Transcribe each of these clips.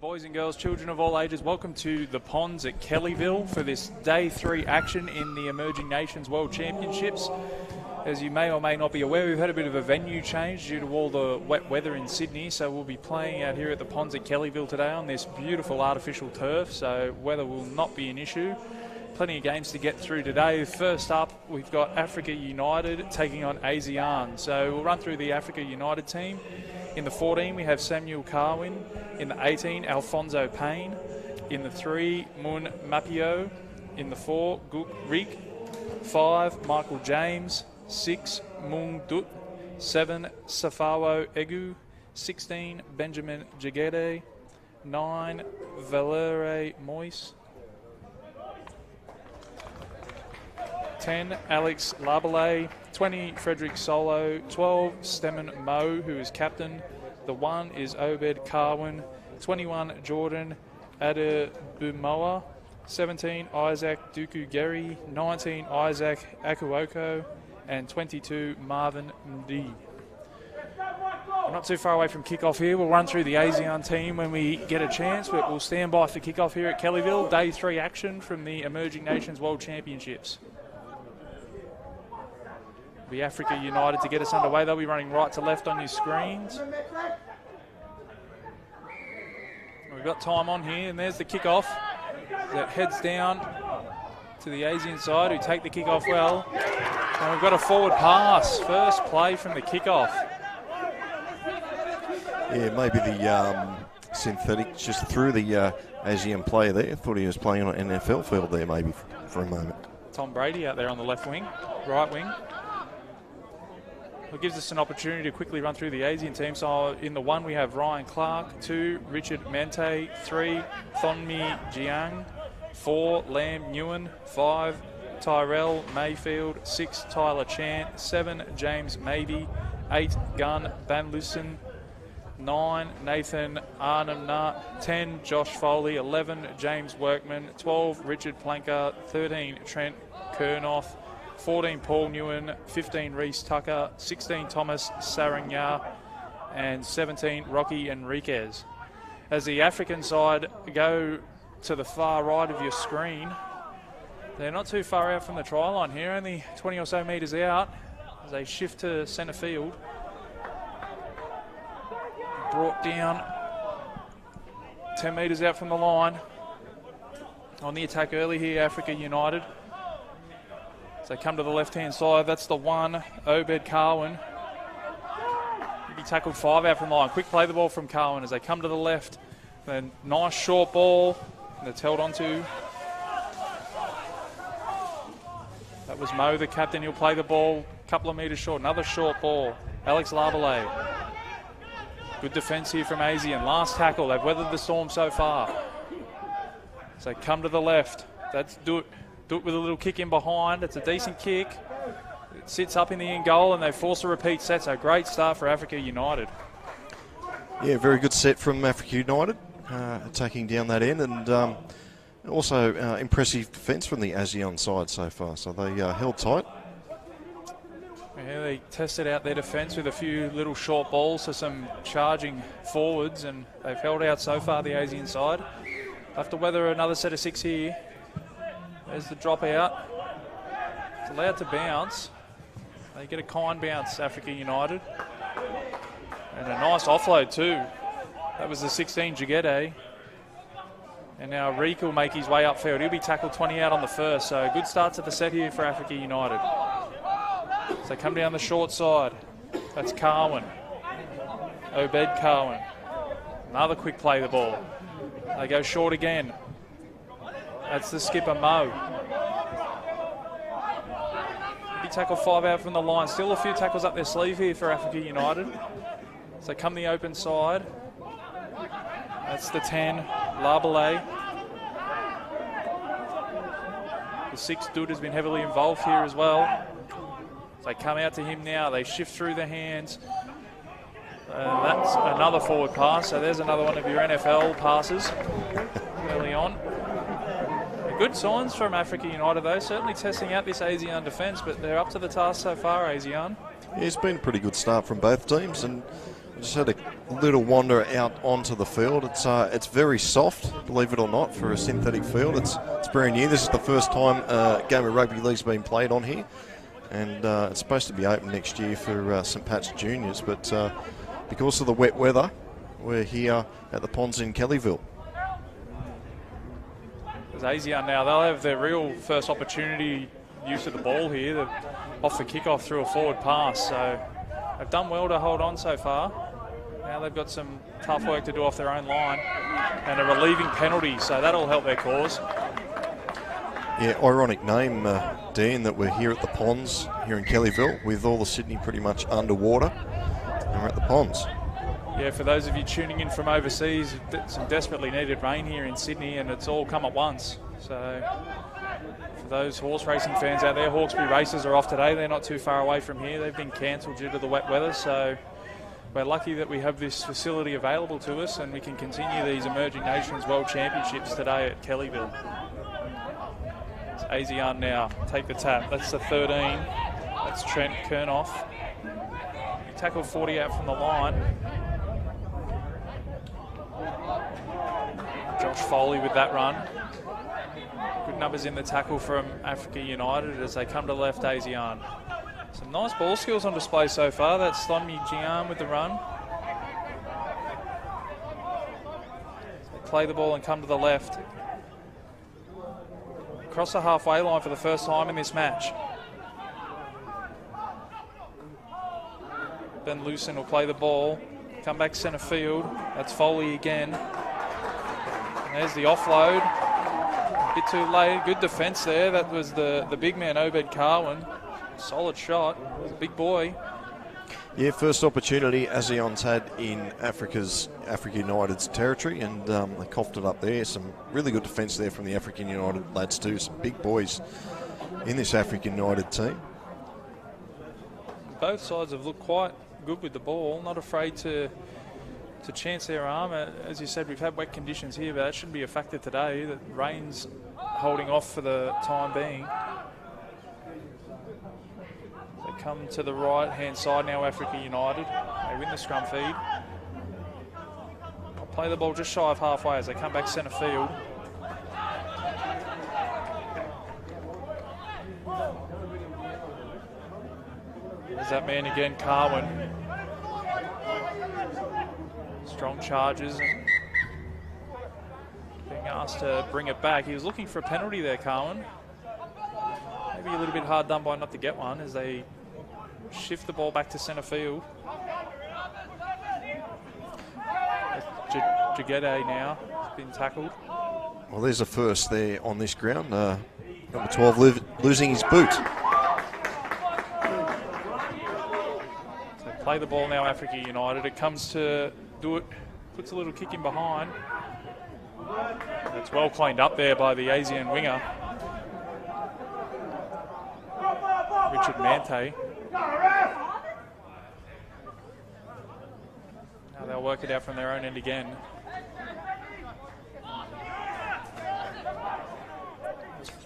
Boys and girls, children of all ages, welcome to the Ponds at Kellyville for this Day 3 action in the Emerging Nations World Championships. As you may or may not be aware, we've had a bit of a venue change due to all the wet weather in Sydney, so we'll be playing out here at the Ponds at Kellyville today on this beautiful artificial turf, so weather will not be an issue. Plenty of games to get through today. First up, we've got Africa United taking on ASEAN. So we'll run through the Africa United team. In the 14, we have Samuel Carwin. In the 18, Alfonso Payne. In the 3, Mun Mapio. In the 4, Guk Rig. 5, Michael James. 6, Mung Dut. 7, Safawo Egu. 16, Benjamin Jagede. 9, Valere Moise. 10, Alex Labele. 20, Frederick Solo. 12, Stemmen Mo, who is captain. The 1 is Obed Carwin. 21, Jordan Adebumoa. 17, Isaac Duku Geri. 19, Isaac Akuoko. And 22, Marvin Mdi. We're not too far away from kickoff here. We'll run through the ASEAN team when we get a chance, but we'll stand by for kickoff here at Kellyville. Day 3 action from the Emerging Nations World Championships. Be Africa United to get us underway. They'll be running right to left on your screens. We've got time on here, and there's the kickoff that heads down to the ASEAN side, who take the kickoff well. And we've got a forward pass. First play from the kickoff. Yeah, maybe the synthetic just threw the ASEAN player there. Thought he was playing on an NFL field there maybe for a moment. Tom Brady out there on the left wing, right wing. It gives us an opportunity to quickly run through the ASEAN team. So in the 1 we have Ryan Clark, 2 Richard Mente, 3 Thonmi Jiang, 4 Lam Nguyen, 5 Tyrell Mayfield, 6 Tyler Chant, 7 James Mabey, 8 Gun Banlusen, 9 Nathan Arnamna, 10 Josh Foley, 11 James Workman, 12 Richard Planker, 13 Trent Kernoth, 14 Paul Nguyen, 15 Reese Tucker, 16 Thomas Saranya, and 17 Rocky Enriquez. As the African side go to the far right of your screen, they're not too far out from the try line here, only 20 or so metres out as they shift to centre field. Brought down 10 metres out from the line. On the attack early here, Africa United. So they come to the left-hand side. That's the 1, Obed Carwin. He tackled 5 out from the line. Quick play the ball from Carwin as they come to the left. Then nice short ball that's held onto. That was Mo, the captain. He'll play the ball a couple of metres short. Another short ball. Alex Labele. Good defence here from ASEAN. Last tackle. They've weathered the storm so far. So they come to the left. That's Dut. Dut with a little kick in behind. It's a decent kick. It sits up in the end goal, and they force a repeat set. So great start for Africa United. Yeah, very good set from Africa United, taking down that end, and also impressive defence from the ASEAN side so far. So they held tight. Yeah, they tested out their defence with a few little short balls to some charging forwards, and they've held out so far, the ASEAN side. Have to weather another set of 6 here. There's the drop out. It's allowed to bounce. They get a kind bounce, Africa United. And a nice offload too. That was the 16, Jagede. And now Reek will make his way upfield. He'll be tackled 20 out on the first. So good start to the set here for Africa United. So they come down the short side. That's Carwin. Obed Carwin. Another quick play the ball. They go short again. That's the skipper, Mo. He tackled 5 out from the line. Still a few tackles up their sleeve here for Africa United. So come the open side. That's the 10, Labele. The 6, Dud, has been heavily involved here as well. So they come out to him now. They shift through the hands. That's another forward pass. So there's another one of your NFL passes early on. Good signs from Africa United, though. Certainly testing out this ASEAN defence, but they're up to the task so far, ASEAN. Yeah, it's been a pretty good start from both teams, and Just had a little wander out onto the field. It's very soft, believe it or not, for a synthetic field. It's very new. This is the first time a game of rugby league's been played on here, and it's supposed to be open next year for St Pat's Juniors, but because of the wet weather, we're here at the Ponds in Kellyville. As ASEAN now, they'll have their real first opportunity use of the ball here. They're off the kickoff through a forward pass, so they've done well to hold on so far. Now they've got some tough work to do off their own line and a relieving penalty, so that'll help their cause. Yeah, ironic name, Dean, that we're here at the Ponds here in Kellyville with all the Sydney pretty much underwater, and we're at the Ponds. Yeah, for those of you tuning in from overseas, some desperately needed rain here in Sydney, and it's all come at once. So for those horse racing fans out there, Hawkesbury races are off today. They're not too far away from here. They've been cancelled due to the wet weather, so we're lucky that we have this facility available to us and we can continue these Emerging Nations World Championships today at Kellyville. It's ASEAN now, take the tap. That's the 13. That's Trent Kernoff. He tackled 40 out from the line. Josh Foley with that run. Good numbers in the tackle from Africa United as they come to the left, ASEAN. Some nice ball skills on display so far. That's Thonmi Jian with the run. They play the ball and come to the left. Across the halfway line for the first time in this match. Ben Lucen will play the ball. Come back centre field. That's Foley again. And there's the offload. A bit too late. Good defence there. That was the big man, Obed Carwin. Solid shot. He's a big boy. Yeah, first opportunity ASEAN's had in Africa United's territory, and they coughed it up there. Some really good defence there from the African United lads too. Some big boys in this African United team. Both sides have looked quite good with the ball, not afraid to chance their arm. As you said, we've had wet conditions here, but that shouldn't be a factor today. The rain's holding off for the time being. They come to the right-hand side now, Africa United. They win the scrum feed. Play the ball just shy of halfway as they come back centre field. There's that man again, Carwin. Strong charges. Being asked to bring it back. He was looking for a penalty there, Carwin. Maybe a little bit hard done by not to get one as they shift the ball back to centre field. Jagede now has been tackled. Well, there's a first there on this ground. Number 12 losing his boot. So play the ball now, Africa United. It comes to do it, puts a little kick in behind. It's well cleaned up there by the ASEAN winger, Richard Mante. Now they'll work it out from their own end again.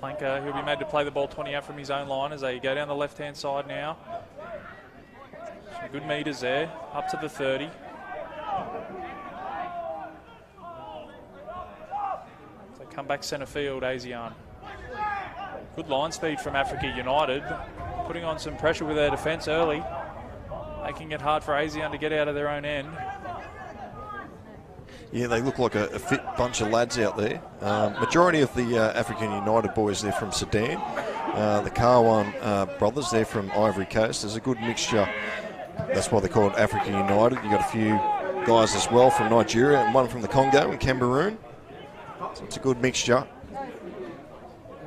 Planker, he'll be made to play the ball 20 out from his own line as they go down the left-hand side now. Some good meters there, up to the 30. So come back centre field, ASEAN. Good line speed from Africa United, putting on some pressure with their defence early, making it hard for ASEAN to get out of their own end. Yeah, they look like a fit bunch of lads out there. Majority of the African United boys, they're from Sudan. The Karwan brothers, they're from Ivory Coast. There's a good mixture. That's why they're called African United. You've got a few guys as well from Nigeria and one from the Congo and Cameroon. So it's a good mixture.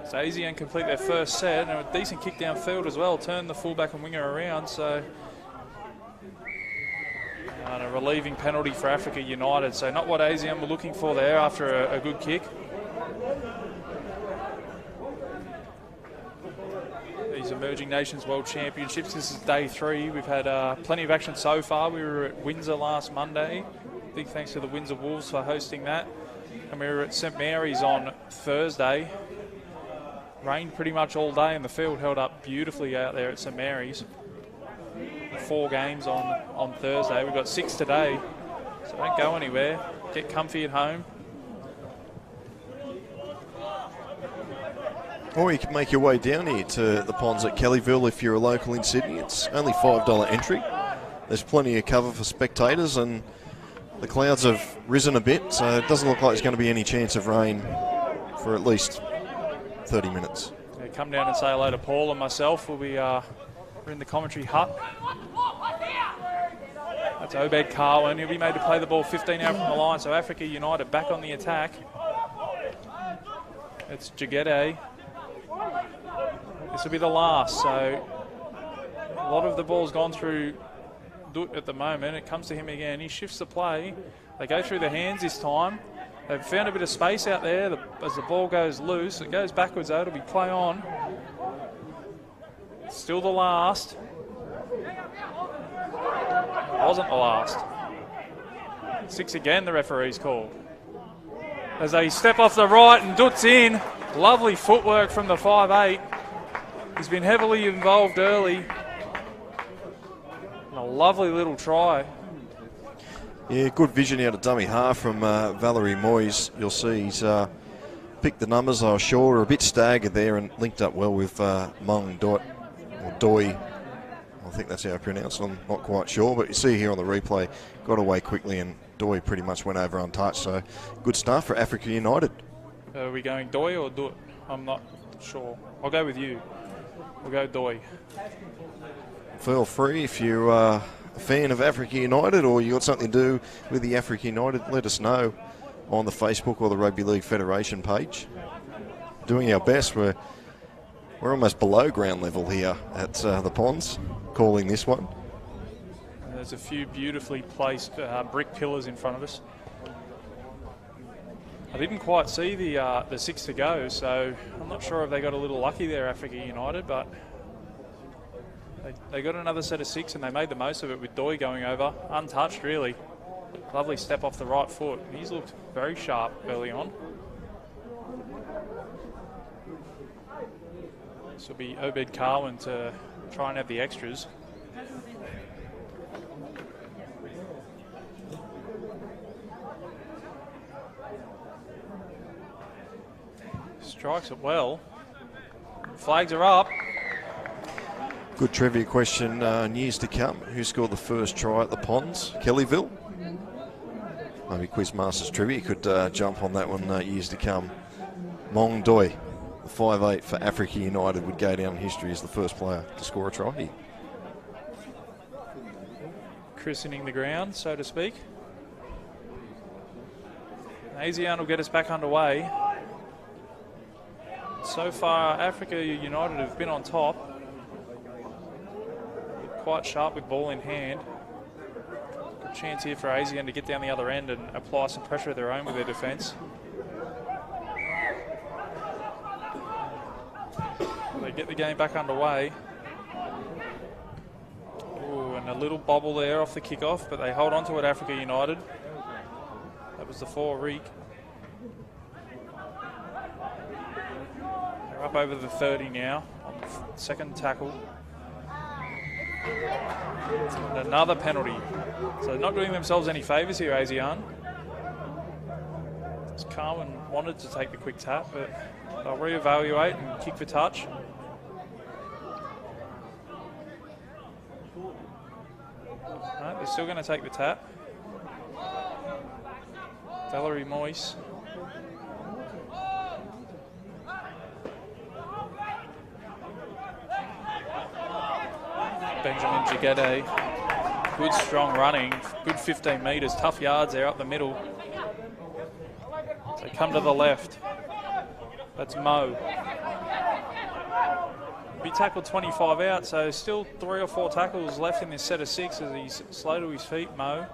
So ASEAN complete their first set and a decent kick downfield as well. Turn the fullback and winger around. So and a relieving penalty for Africa United. So not what ASEAN were looking for there after a good kick. These Emerging Nations World Championships, this is day 3. We've had plenty of action so far. We were at Windsor last Monday. Big thanks to the Windsor Wolves for hosting that. And we were at St Mary's on Thursday. Rained pretty much all day and the field held up beautifully out there at St Mary's. 4 games on Thursday. We've got 6 today, so don't go anywhere. Get comfy at home. Or you can make your way down here to the ponds at Kellyville if you're a local in Sydney. It's only $5 entry. There's plenty of cover for spectators, and the clouds have risen a bit, so it doesn't look like there's going to be any chance of rain for at least 30 minutes. Yeah, come down and say hello to Paul and myself. We're in the commentary hut. That's Obed Carwin. He'll be made to play the ball 15 out from the line, so Africa United back on the attack. It's Jagede. This will be the last, so a lot of the ball's gone through Dut at the moment. It comes to him again. He shifts the play. They go through the hands this time. They've found a bit of space out there as the ball goes loose. It goes backwards though. It'll be play on. Still the last. Wasn't the last. 6 again, the referee's called. As they step off the right and Dut's in. Lovely footwork from the 5'8". He's been heavily involved early. And a lovely little try. Yeah, good vision out of dummy half from Valerie Moyes. You'll see he's picked the numbers. I was sure are a bit staggered there and linked up well with Mung Dot, or Doi. I think that's how I pronounce it. I'm not quite sure, but you see here on the replay, got away quickly and Doi pretty much went over untouched. So good start for Africa United. Are we going Doi or Dut? I'm not sure. I'll go with you. We'll go Doi. Feel free if you're a fan of Africa United or you got something to do with the Africa United, let us know on the Facebook or the Rugby League Federation page. Doing our best. We're almost below ground level here at the ponds, calling this one. And there's a few beautifully placed brick pillars in front of us. I didn't quite see the 6 to go, so I'm not sure if they got a little lucky there, Africa United, but they got another set of 6 and they made the most of it with Doi going over, untouched really. Lovely step off the right foot. He's looked very sharp early on. This will be Obed Carwin to try and have the extras. Strikes it well. Flags are up. Good trivia question in years to come. Who scored the first try at the ponds? Kellyville? Maybe Quizmasters Trivia could jump on that one years to come. Mong Doi, the 5'8" for Africa United, would go down in history as the first player to score a try. Christening the ground, so to speak. ASEAN will get us back underway. So far, Africa United have been on top. Quite sharp with ball in hand. Good chance here for ASEAN to get down the other end and apply some pressure of their own with their defence. They get the game back underway. Ooh, and a little bobble there off the kickoff, but they hold on to it, Africa United. That was the 4 Reek. They're up over the 30 now on the second tackle. And another penalty. So they're not doing themselves any favours here, ASEAN. Carwin wanted to take the quick tap, but they'll reevaluate and kick for touch. No, they're still going to take the tap. Valerie Moyes. Benjamin Jagede. Good strong running, good 15 metres, tough yards there up the middle. So come to the left. That's Mo. He tackled 25 out, so still 3 or 4 tackles left in this set of 6 as he's slow to his feet, Mo.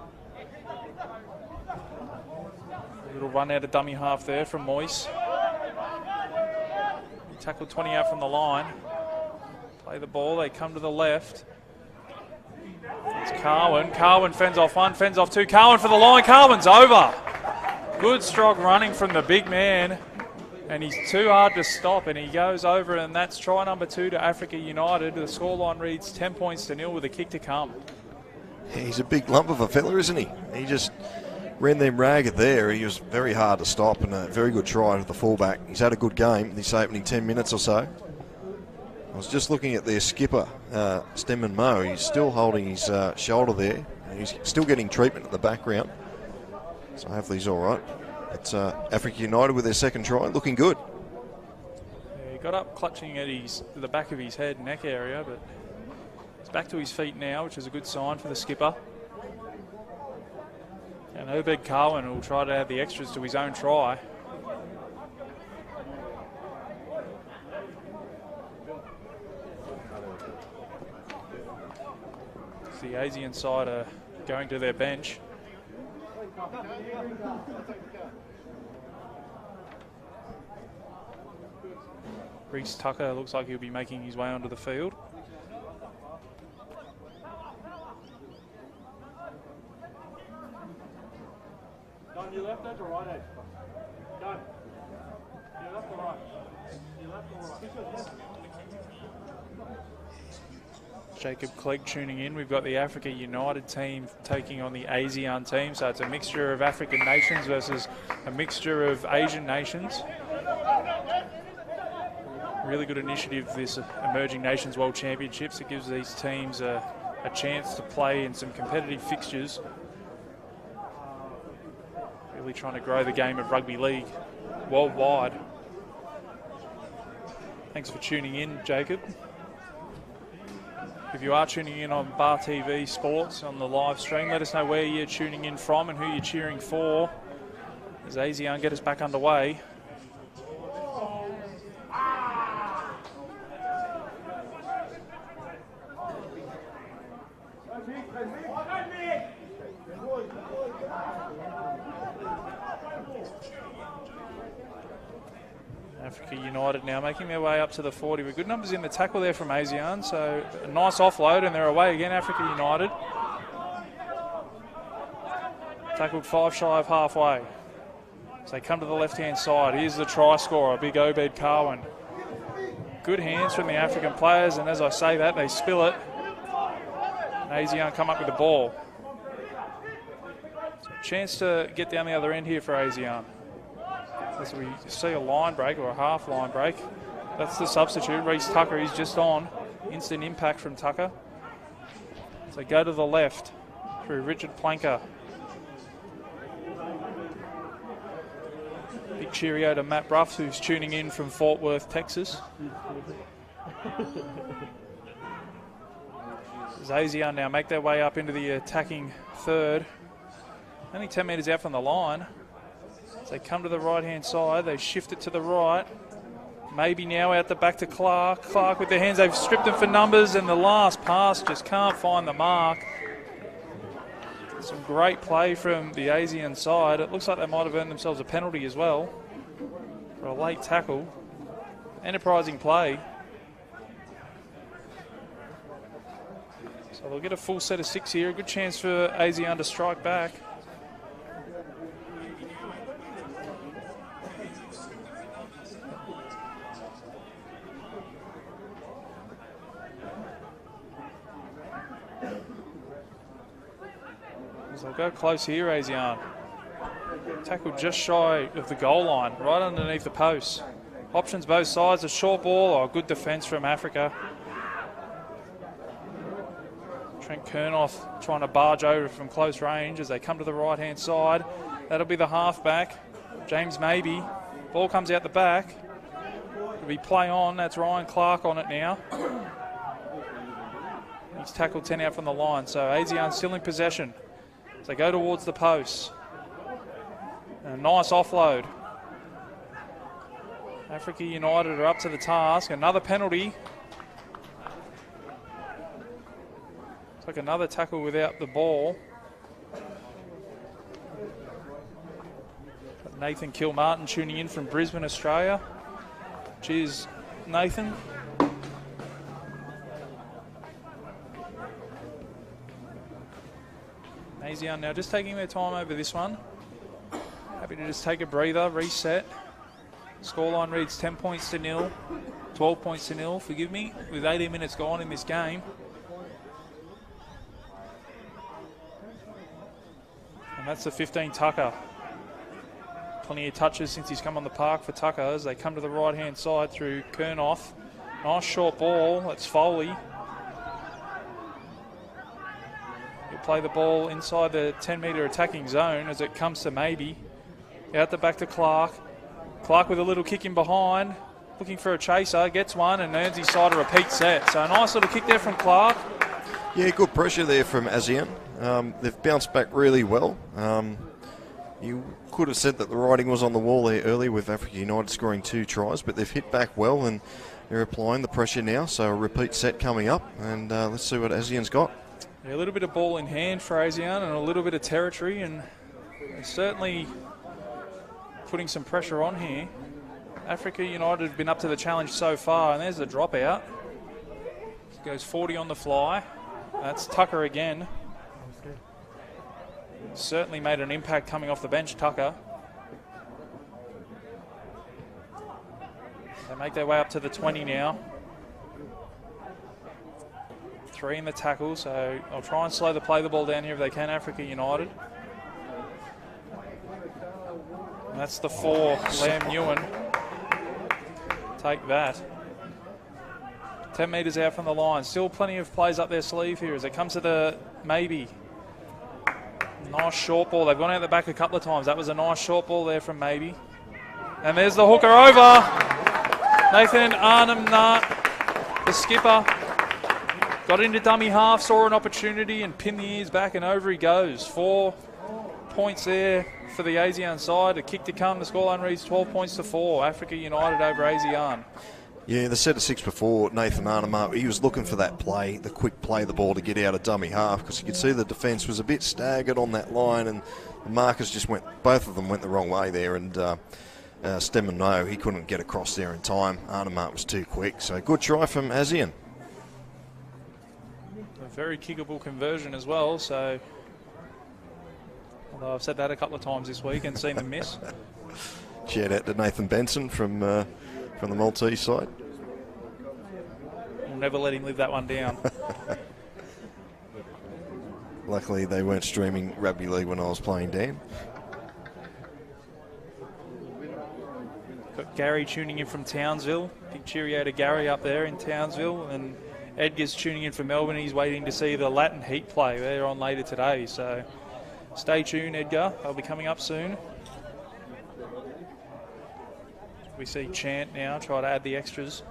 A little run out of dummy half there from Moyes. He tackled 20 out from the line. Play the ball, they come to the left. It's Carwin. Carwin fends off 1, fends off 2. Carwin for the line. Carwin's over. Good strong running from the big man. And he's too hard to stop, and he goes over, and that's try number 2 to Africa United. The scoreline reads 10 points to 0 with a kick to come. He's a big lump of a fella, isn't he? He just ran them ragged there. He was very hard to stop, and a very good try to the fullback. He's had a good game this opening 10 minutes or so. I was just looking at their skipper, Stemman Mo. He's still holding his shoulder there. He's still getting treatment in the background. So hopefully he's all right. It's Africa United with their second try, looking good. Yeah, he got up clutching at the back of his head, neck area, but he's back to his feet now, which is a good sign for the skipper. And Obed Carwin will try to add the extras to his own try. The ASEAN side are going to their bench. Reese Tucker looks like he'll be making his way onto the field. Don, you left edge or right edge? Don, you left or right? You left or right? Jacob Clegg tuning in. We've got the Africa United team taking on the ASEAN team. So it's a mixture of African nations versus a mixture of Asian nations. Really good initiative, this Emerging Nations World Championships. It gives these teams a chance to play in some competitive fixtures. Really trying to grow the game of rugby league worldwide. Thanks for tuning in, Jacob. If you are tuning in on Bar TV Sports on the live stream, let us know where you're tuning in from and who you're cheering for as ASEAN get us back underway. Africa United now making their way up to the 40 with good numbers in the tackle there from ASEAN, so a nice offload and they're away again, Africa United. Tackled 5 shy of halfway. So they come to the left-hand side. Here's the try scorer, big Obed Carwin. Good hands from the African players, and as I say that, they spill it. And ASEAN come up with the ball. So a chance to get down the other end here for ASEAN. As we see a line break or a half line break. That's the substitute, Reese Tucker, he's just on. Instant impact from Tucker. So go to the left through Richard Planker. Big cheerio to Matt Bruff, who's tuning in from Fort Worth, Texas. As ASEAN now make their way up into the attacking third. Only 10 metres out from the line. As they come to the right-hand side, they shift it to the right. Maybe now out the back to Clark. Clark with their hands, they've stripped him for numbers, and the last pass just can't find the mark. Some great play from the ASEAN side. It looks like they might have earned themselves a penalty as well for a late tackle. Enterprising play. So they'll get a full set of 6 here. A good chance for ASEAN to strike back. They'll go close here, ASEAN. Tackle just shy of the goal line, right underneath the post. Options both sides, a short ball or a good defence from Africa. Trent Kernoff trying to barge over from close range as they come to the right-hand side. That'll be the halfback, James Maybe. Ball comes out the back. It'll be play on, that's Ryan Clark on it now. He's tackled 10 out from the line, so ASEAN still in possession. They go towards the post. And a nice offload. Africa United are up to the task. Another penalty. It's like another tackle without the ball. Nathan Kilmartin tuning in from Brisbane, Australia. Cheers, Nathan. ASEAN now just taking their time over this one. Happy to just take a breather, reset. Scoreline reads 10 points to nil, 12 points to nil, forgive me, with 18 minutes gone in this game. And that's the 15 Tucker. Plenty of touches since he's come on the park for Tucker as they come to the right-hand side through Kernoff. Nice short ball, that's Foley. He'll play the ball inside the 10-metre attacking zone as it comes to Maybe. Out the back to Clark. Clark with a little kick in behind, looking for a chaser, gets one and earns his side a repeat set. So a nice little kick there from Clark. Yeah, good pressure there from ASEAN. They've bounced back really well. You could have said that the writing was on the wall there early with Africa United scoring 2 tries, but they've hit back well and they're applying the pressure now. So a repeat set coming up, and let's see what ASEAN's got. Yeah, a little bit of ball in hand for ASEAN and a little bit of territory, and they're certainly putting some pressure on here. Africa United have been up to the challenge so far, and there's the dropout. Goes 40 on the fly. That's Tucker again. Certainly made an impact coming off the bench, Tucker. They make their way up to the 20 now. 3 in the tackle, so I'll try and slow the ball down here if they can, Africa United. And that's the 4, Liam Ewan. Take that. 10 metres out from the line. Still plenty of plays up their sleeve here as it comes to the Maybe. Nice short ball. They've gone out the back a couple of times. That was a nice short ball there from Maybe. And there's the hooker over. Nathan Arnhem, the skipper, got into dummy half, saw an opportunity and pinned the ears back, and over he goes. 4 points there for the ASEAN side. A kick to come. The scoreline reads 12 points to 4. Africa United over ASEAN. Yeah, the set of 6 before, Nathan Arnhem, he was looking for that play, the quick play the ball to get out of dummy half, because you could see the defence was a bit staggered on that line, and the markers just went, both of them went the wrong way there, and Stemmen, he couldn't get across there in time. Arnhem was too quick, so good try from ASEAN. A very kickable conversion as well, so although I've said that a couple of times this week and seen them miss. Shout out to Nathan Benson from the Maltese side. We'll never let him live that one down. Luckily, they weren't streaming rugby league when I was playing, Dan. Got Gary tuning in from Townsville. Big cheerio to Gary up there in Townsville. And Edgar's tuning in from Melbourne. He's waiting to see the Latin Heat play. They're on later today. So stay tuned, Edgar. They'll be coming up soon. We see Chant now try to add the extras.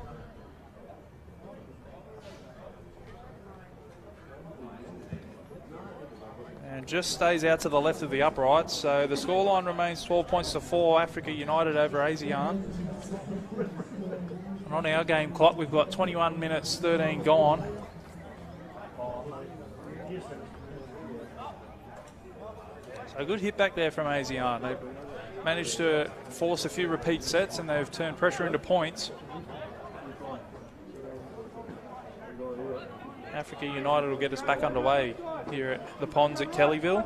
And just stays out to the left of the uprights. So the scoreline remains 12 points to 4. Africa United over ASEAN. And on our game clock, we've got 21 minutes, 13 gone. So a good hit back there from ASEAN. They've managed to force a few repeat sets and they've turned pressure into points. Africa United will get us back underway here at the Ponds at Kellyville.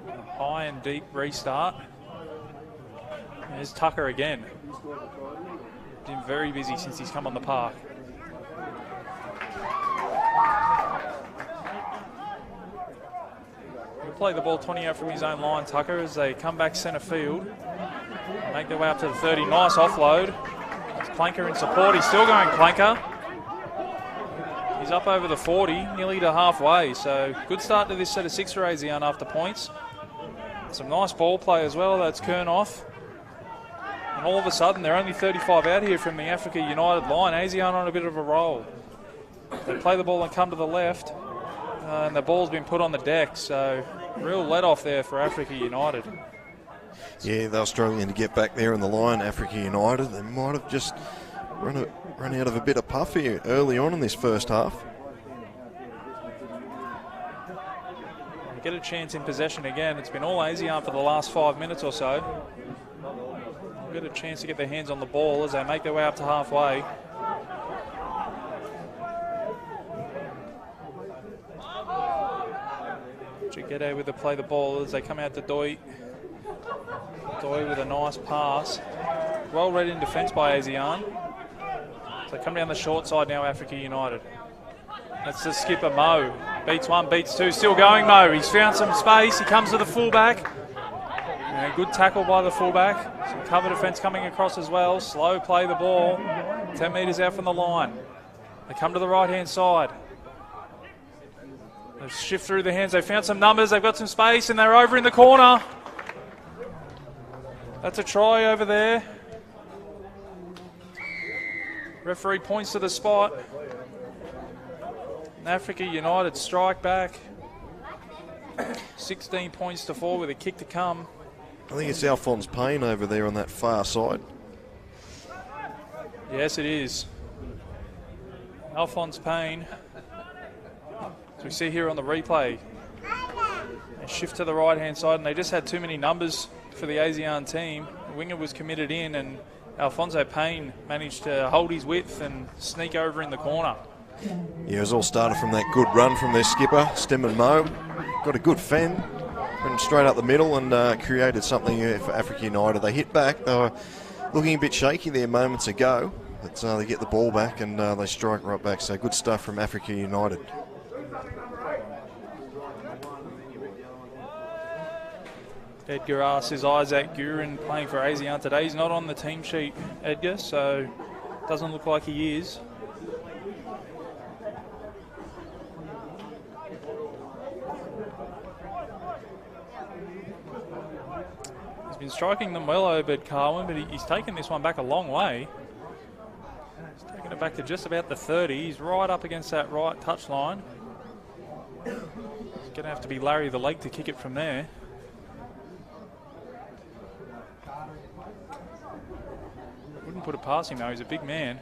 A high and deep restart. There's Tucker again. Been very busy since he's come on the park. He'll play the ball 20 out from his own line, Tucker, as they come back centre field. Make their way up to the 30. Nice offload. It's Clanker in support. He's still going Clanker. He's up over the 40, nearly to halfway. So good start to this set of 6 for ASEAN after points. Some nice ball play as well. That's Kernoff. And all of a sudden, they're only 35 out here from the Africa United line. ASEAN on a bit of a roll. They play the ball and come to the left. And the ball's been put on the deck. So real let-off there for Africa United. Yeah, they were struggling to get back there in the line, Africa United. They might have just run out of a bit of puff here early on in this first half. They get a chance in possession again. It's been all ASEAN for the last 5 minutes or so. They'll get a chance to get their hands on the ball as they make their way up to halfway. Get out with the play the ball as they come out to Doi. Doi with a nice pass. Well read in defence by ASEAN. So they come down the short side now, Africa United. That's the skipper, Mo. Beats one, beats two. Still going, Mo. He's found some space. He comes to the fullback. And a good tackle by the fullback. Some cover defence coming across as well. Slow play the ball. 10 metres out from the line. They come to the right-hand side. They shift through the hands. They found some numbers. They've got some space, and they're over in the corner. That's a try over there. Referee points to the spot. And Africa United strike back. 16 points to 4 with a kick to come. I think it's Alphonse Payne over there on that far side. Yes, it is. Alphonse Payne. As we see here on the replay. They shift to the right-hand side, and they just had too many numbers for the ASEAN team. The winger was committed in, and Alphonse Payne managed to hold his width and sneak over in the corner. Yeah, it was all started from that good run from their skipper, Stemmen Mo. Got a good fend, went straight up the middle and created something for Africa United. They hit back. They were looking a bit shaky there moments ago, but they get the ball back and they strike right back. So good stuff from Africa United. Edgar asks, is Isaac Gurin playing for ASEAN today? He's not on the team sheet, Edgar, so doesn't look like he is. He's been striking them well over Carwin, but he's taken this one back a long way. He's taken it back to just about the 30. He's right up against that right touch line. It's going to have to be Larry the Leg to kick it from there. Wouldn't put it past him though, he's a big man.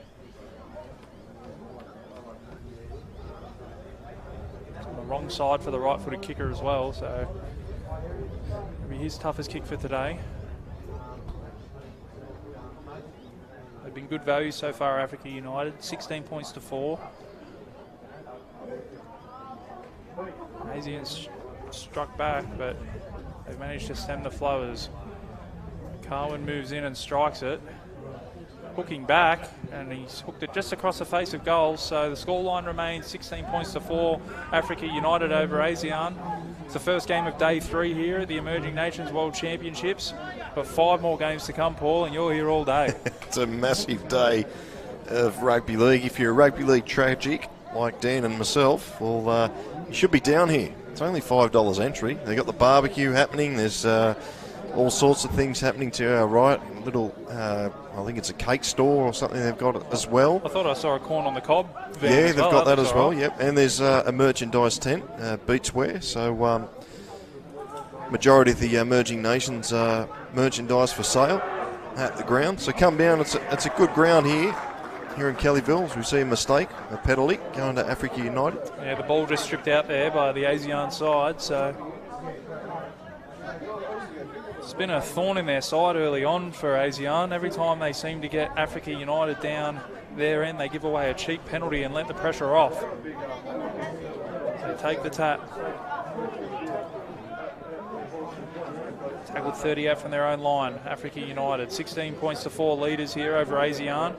He's on the wrong side for the right-footed kicker as well, so it'll be his toughest kick for today. They've been good value so far, Africa United, 16 points to 4. ASEAN struck back, but they've managed to stem the flow as Carwin moves in and strikes it. Hooking back, and he's hooked it just across the face of goal, so the scoreline remains 16 points to 4, Africa United over ASEAN. It's the first game of day 3 here at the Emerging Nations World Championships, but 5 more games to come, Paul, and you're here all day. It's a massive day of rugby league. If you're a rugby league tragic like Dan and myself, well, you should be down here. It's only $5 entry. They've got the barbecue happening. There's all sorts of things happening to our right. Little, I think it's a cake store or something they've got as well. I thought I saw a corn on the cob van. Yeah, as they've well. got that as well, right. yep. And there's a merchandise tent, beachwear. So majority of the Emerging Nations merchandise for sale at the ground. So come down. It's a good ground here in Kellyville. As we see a mistake, a penalty going to Africa United. Yeah, the ball just stripped out there by the ASEAN side, so it's been a thorn in their side early on for ASEAN. Every time they seem to get Africa United down their end, they give away a cheap penalty and let the pressure off. They take the tap. Tackled 30 out from their own line, Africa United. 16 points to 4 leaders here over ASEAN.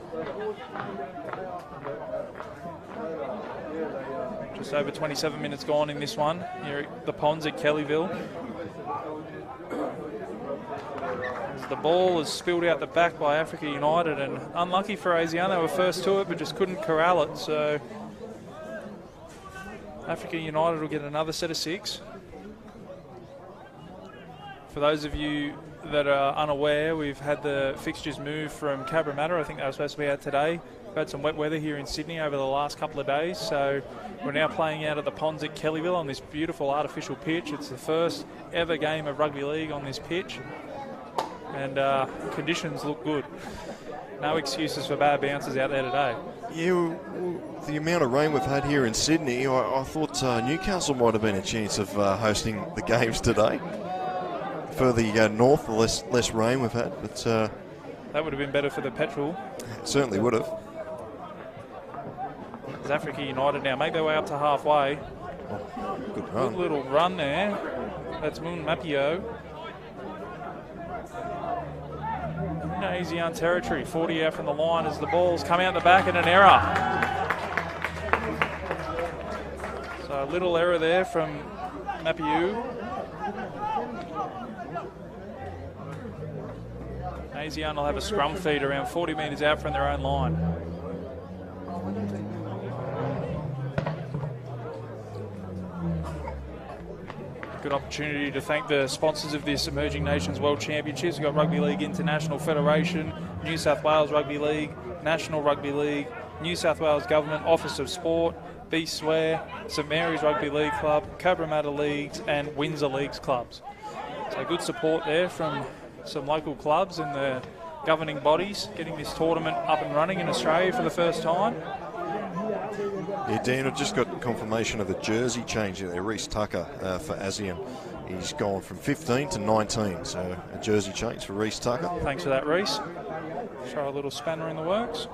Just over 27 minutes gone in this one here at the Ponds at Kellyville. The ball is spilled out the back by Africa United, and unlucky for ASEAN, they were first to it but just couldn't corral it, so Africa United will get another set of 6. For those of you that are unaware, we've had the fixtures move from Cabramatta. I think they were supposed to be out today. We've had some wet weather here in Sydney over the last couple of days, so we're now playing out at the Ponds at Kellyville on this beautiful artificial pitch. It's the first ever game of rugby league on this pitch, and conditions look good. No excuses for bad bounces out there today. Yeah, the amount of rain we've had here in Sydney, I thought Newcastle might have been a chance of hosting the games today. The further you go north, the less rain we've had. But that would have been better for the petrol. It certainly would have. As Africa United now make their way up to halfway. Good Good run. little run there. That's Moon Mapio. ASEAN territory, 40 out from the line as the ball's come out the back and an error. So a little error there from Mapiu. ASEAN will have a scrum feed around 40 metres out from their own line. Good opportunity to thank the sponsors of this Emerging Nations World Championships. We've got Rugby League International Federation, New South Wales Rugby League, National Rugby League, New South Wales Government Office of Sport, Swear, St Mary's Rugby League Club, Cabramatta Leagues and Windsor Leagues clubs. So good support there from some local clubs and the governing bodies getting this tournament up and running in Australia for the first time. Yeah, Dan, I've just got confirmation of the jersey change there. Reece Tucker for ASEAN. He's gone from 15 to 19, so a jersey change for Reece Tucker. Thanks for that, Reece. Throw a little spanner in the works.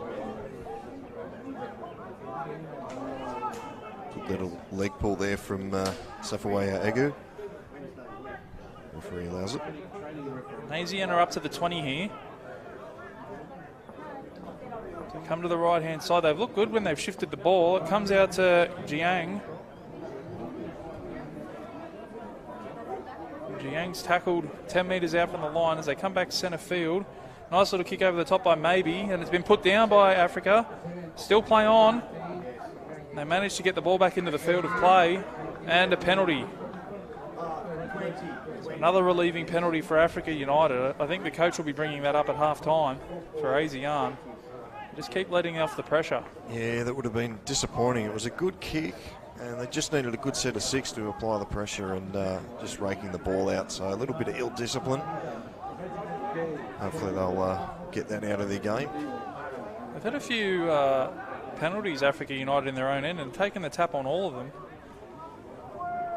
Good little leg pull there from Safawaya Agu. Referee allows it. ASEAN are up to the 20 here. So come to the right-hand side. They've looked good when they've shifted the ball. It comes out to Jiang. Jiang's tackled 10 metres out from the line as they come back centre field. Nice little kick over the top by Maybe, and it's been put down by Africa. Still play on. They managed to get the ball back into the field of play, and a penalty. So another relieving penalty for Africa United. I think the coach will be bringing that up at half-time for ASEAN. Just keep letting off the pressure. Yeah, that would have been disappointing. It was a good kick, and they just needed a good set of six to apply the pressure and just raking the ball out. So a little bit of ill discipline. Hopefully they'll get that out of their game. They've had a few penalties, Africa United, in their own end, and taken the tap on all of them.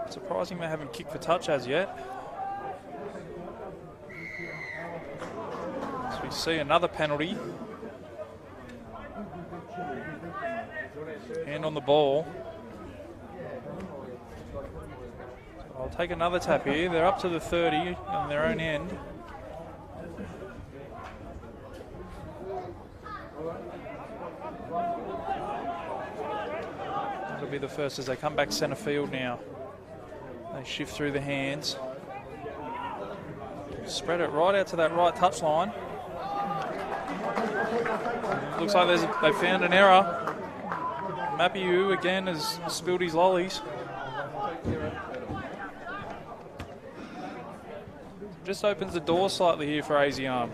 Surprising they haven't kicked for touch as yet. So we see another penalty. Hand on the ball. So I'll take another tap here. They're up to the 30 on their own end. That'll be the first as they come back centre field now. They shift through the hands. Spread it right out to that right touchline. Looks like they found an error. Mapiu again has spilled his lollies. Just opens the door slightly here for ASEAN.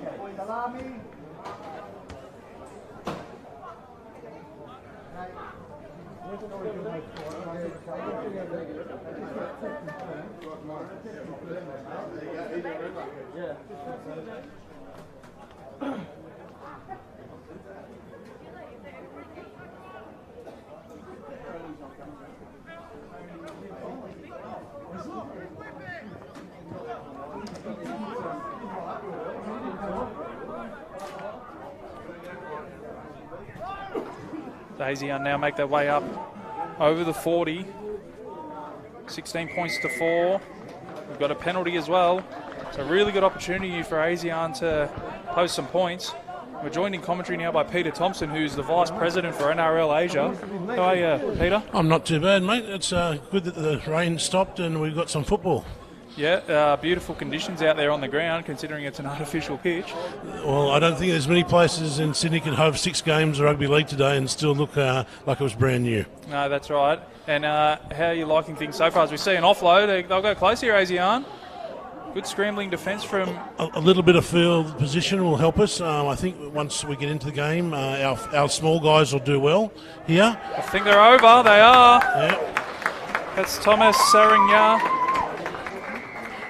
ASEAN now make their way up over the 40. 16 points to 4. We've got a penalty as well. It's a really good opportunity for ASEAN to post some points. We're joined in commentary now by Peter Thompson, who's the Vice President for NRL Asia. How are you, Peter? I'm not too bad, mate. It's good that the rain stopped and we've got some football. Yeah, beautiful conditions out there on the ground, considering it's an artificial pitch. Well, I don't think there's many places in Sydney can have 6 games of rugby league today and still look like it was brand new. No, that's right. And how are you liking things so far? As we see an offload, they'll go close here, ASEAN. Good scrambling defence from... A little bit of field position will help us. I think once we get into the game, our small guys will do well here. I think they're over. They are. Yeah. That's Thomas Saranya.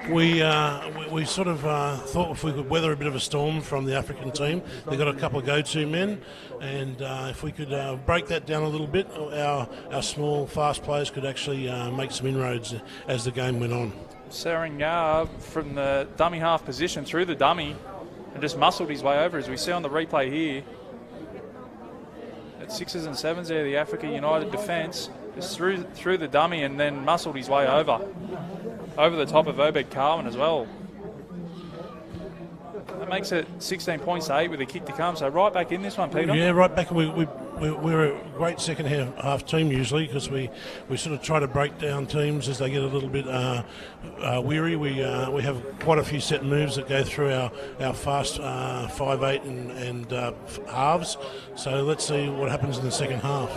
We sort of thought if we could weather a bit of a storm from the African team, they got a couple of go-to men, and if we could break that down a little bit, our small, fast players could actually make some inroads as the game went on. Saranya from the dummy half position through the dummy and just muscled his way over, as we see on the replay here. At 6s and 7s there, the Africa United defence. Just through the dummy and then muscled his way over the top of Obed Carwin as well. That makes it 16 points to 8 with a kick to come. So right back in this one, Peter. Yeah, right back. We're a great second half team usually because we sort of try to break down teams as they get a little bit weary. We have quite a few set moves that go through our fast 5-8 and halves. So let's see what happens in the second half.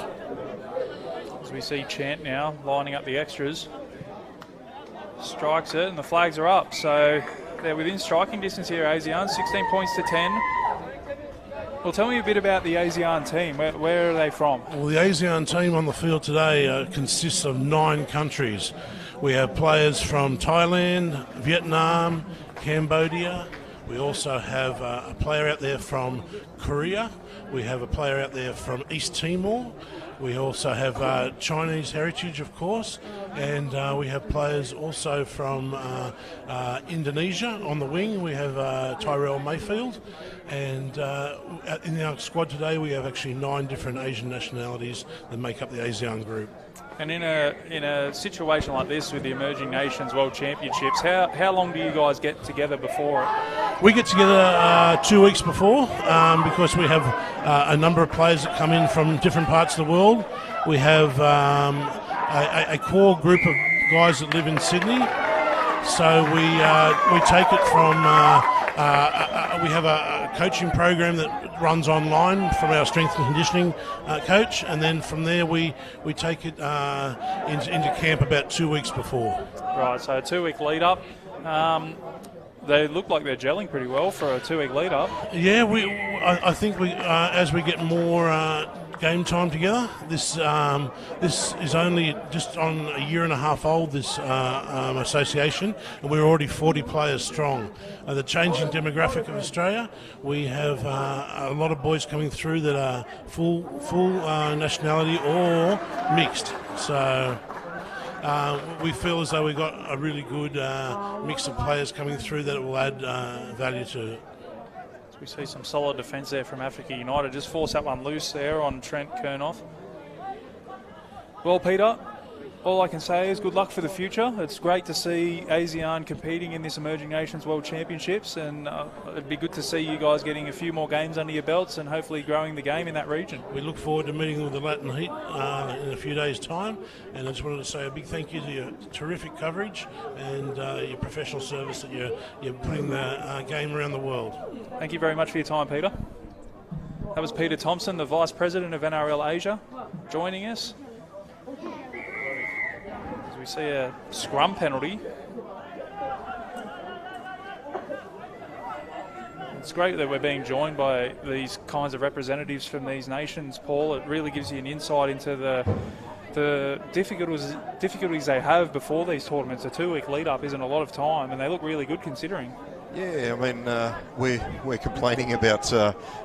As we see Chant now lining up the extras. Strikes it and the flags are up. So they're within striking distance here, ASEAN, 16 points to 10. Well, tell me a bit about the ASEAN team. Where are they from? Well, the ASEAN team on the field today consists of 9 countries. We have players from Thailand, Vietnam, Cambodia. We also have a player out there from Korea. We have a player out there from East Timor. We also have Chinese heritage, of course, and we have players also from Indonesia on the wing. We have Tyrell Mayfield, and in our squad today we have actually 9 different Asian nationalities that make up the ASEAN group. And in a situation like this with the Emerging Nations World Championships, how long do you guys get together before it? We get together 2 weeks before because we have a number of players that come in from different parts of the world. We have a core group of guys that live in Sydney. So we take it from, we have a coaching program that runs online from our strength and conditioning coach, and then from there we take it into camp about 2 weeks before. Right, so a 2-week lead up. They look like they're gelling pretty well for a 2-week lead up. Yeah, I think as we get more game time together, this is only just on a year and a half old, this association, and we're already 40 players strong. The changing demographic of Australia, we have a lot of boys coming through that are full nationality or mixed. So we feel as though we've got a really good mix of players coming through that will add value to it. We see some solid defence there from Africa United. Just force that one loose there on Trent Kernoff. Well, Peter, all I can say is good luck for the future. It's great to see ASEAN competing in this Emerging Nations World Championships, and it'd be good to see you guys getting a few more games under your belts and hopefully growing the game in that region. We look forward to meeting with the Latin Heat in a few days' time, and I just wanted to say a big thank you to your terrific coverage and your professional service that you're putting the game around the world. Thank you very much for your time, Peter. That was Peter Thompson, the Vice President of NRL Asia, joining us. We see a scrum penalty. It's great that we're being joined by these kinds of representatives from these nations, Paul. It really gives you an insight into the difficulties they have before these tournaments. A 2-week lead-up isn't a lot of time, and they look really good considering. Yeah, I mean, we're complaining about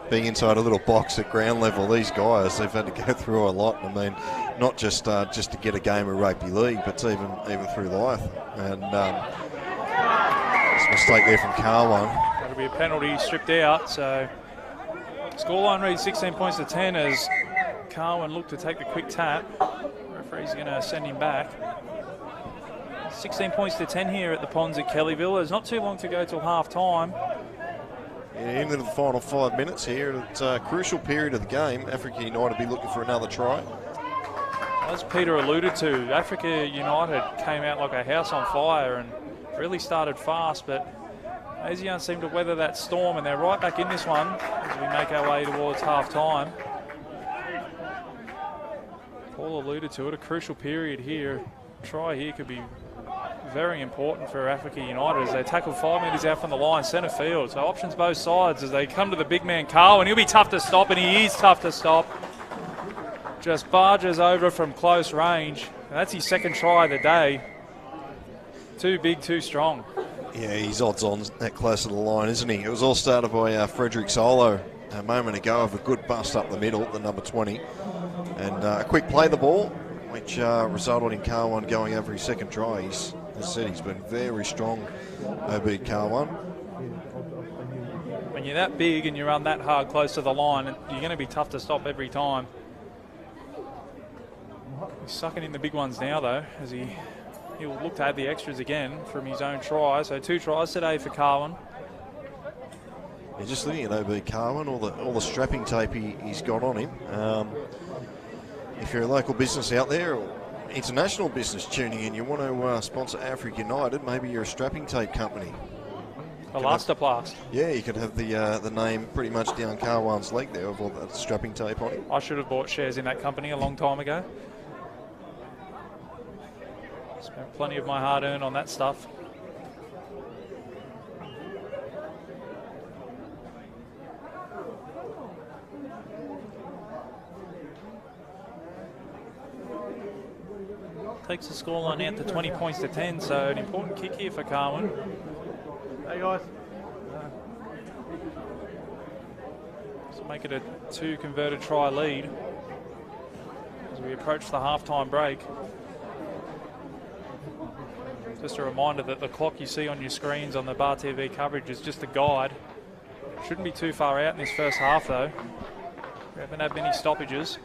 being inside a little box at ground level. These guys, they've had to go through a lot. I mean, not just to get a game of rugby league, but even through life. And it's a mistake there from Carwin. That'll be a penalty stripped out. So scoreline reads 16 points to 10 as Carwin looked to take the quick tap. Referee's going to send him back. 16 points to 10 here at the Ponds at Kellyville. There's not too long to go till half time. Yeah, into the final 5 minutes here. It's a crucial period of the game. Africa United be looking for another try. As Peter alluded to, Africa United came out like a house on fire and really started fast, but ASEAN seemed to weather that storm, and they're right back in this one as we make our way towards half time. Paul alluded to it, a crucial period here. Try here could be very important for Africa United as they tackle 5 metres out from the line, centre field. So options both sides as they come to the big man Carwin. He'll be tough to stop, and he is tough to stop. Just barges over from close range. And that's his second try of the day. Too big, too strong. Yeah, he's odds on that close to the line, isn't he? It was all started by Frederick Solo a moment ago of a good bust up the middle, the number 20. And a quick play the ball, which resulted in Carwin going over his second try. As I said, he's been very strong, Obed Carwin. When you're that big and you run that hard close to the line, you're going to be tough to stop every time. He's sucking in the big ones now, though, as he'll look to add the extras again from his own try. So 2 tries today for Carwin. You're just looking at OB Carwin, all the strapping tape he's got on him. If you're a local business out there or international business tuning in, you want to sponsor Africa United, maybe you're a strapping tape company. Elastoplast. Yeah, you could have the name pretty much down Carwin's leg there of all that strapping tape on it. I should have bought shares in that company a long time ago. Spent plenty of my hard-earned on that stuff. Takes the scoreline out to 20 points to 10, so an important kick here for Carwin. Hey guys. So make it a 2 converted try lead as we approach the halftime break. Just a reminder that the clock you see on your screens on the Bar TV coverage is just a guide. Shouldn't be too far out in this first half though. We haven't had many stoppages.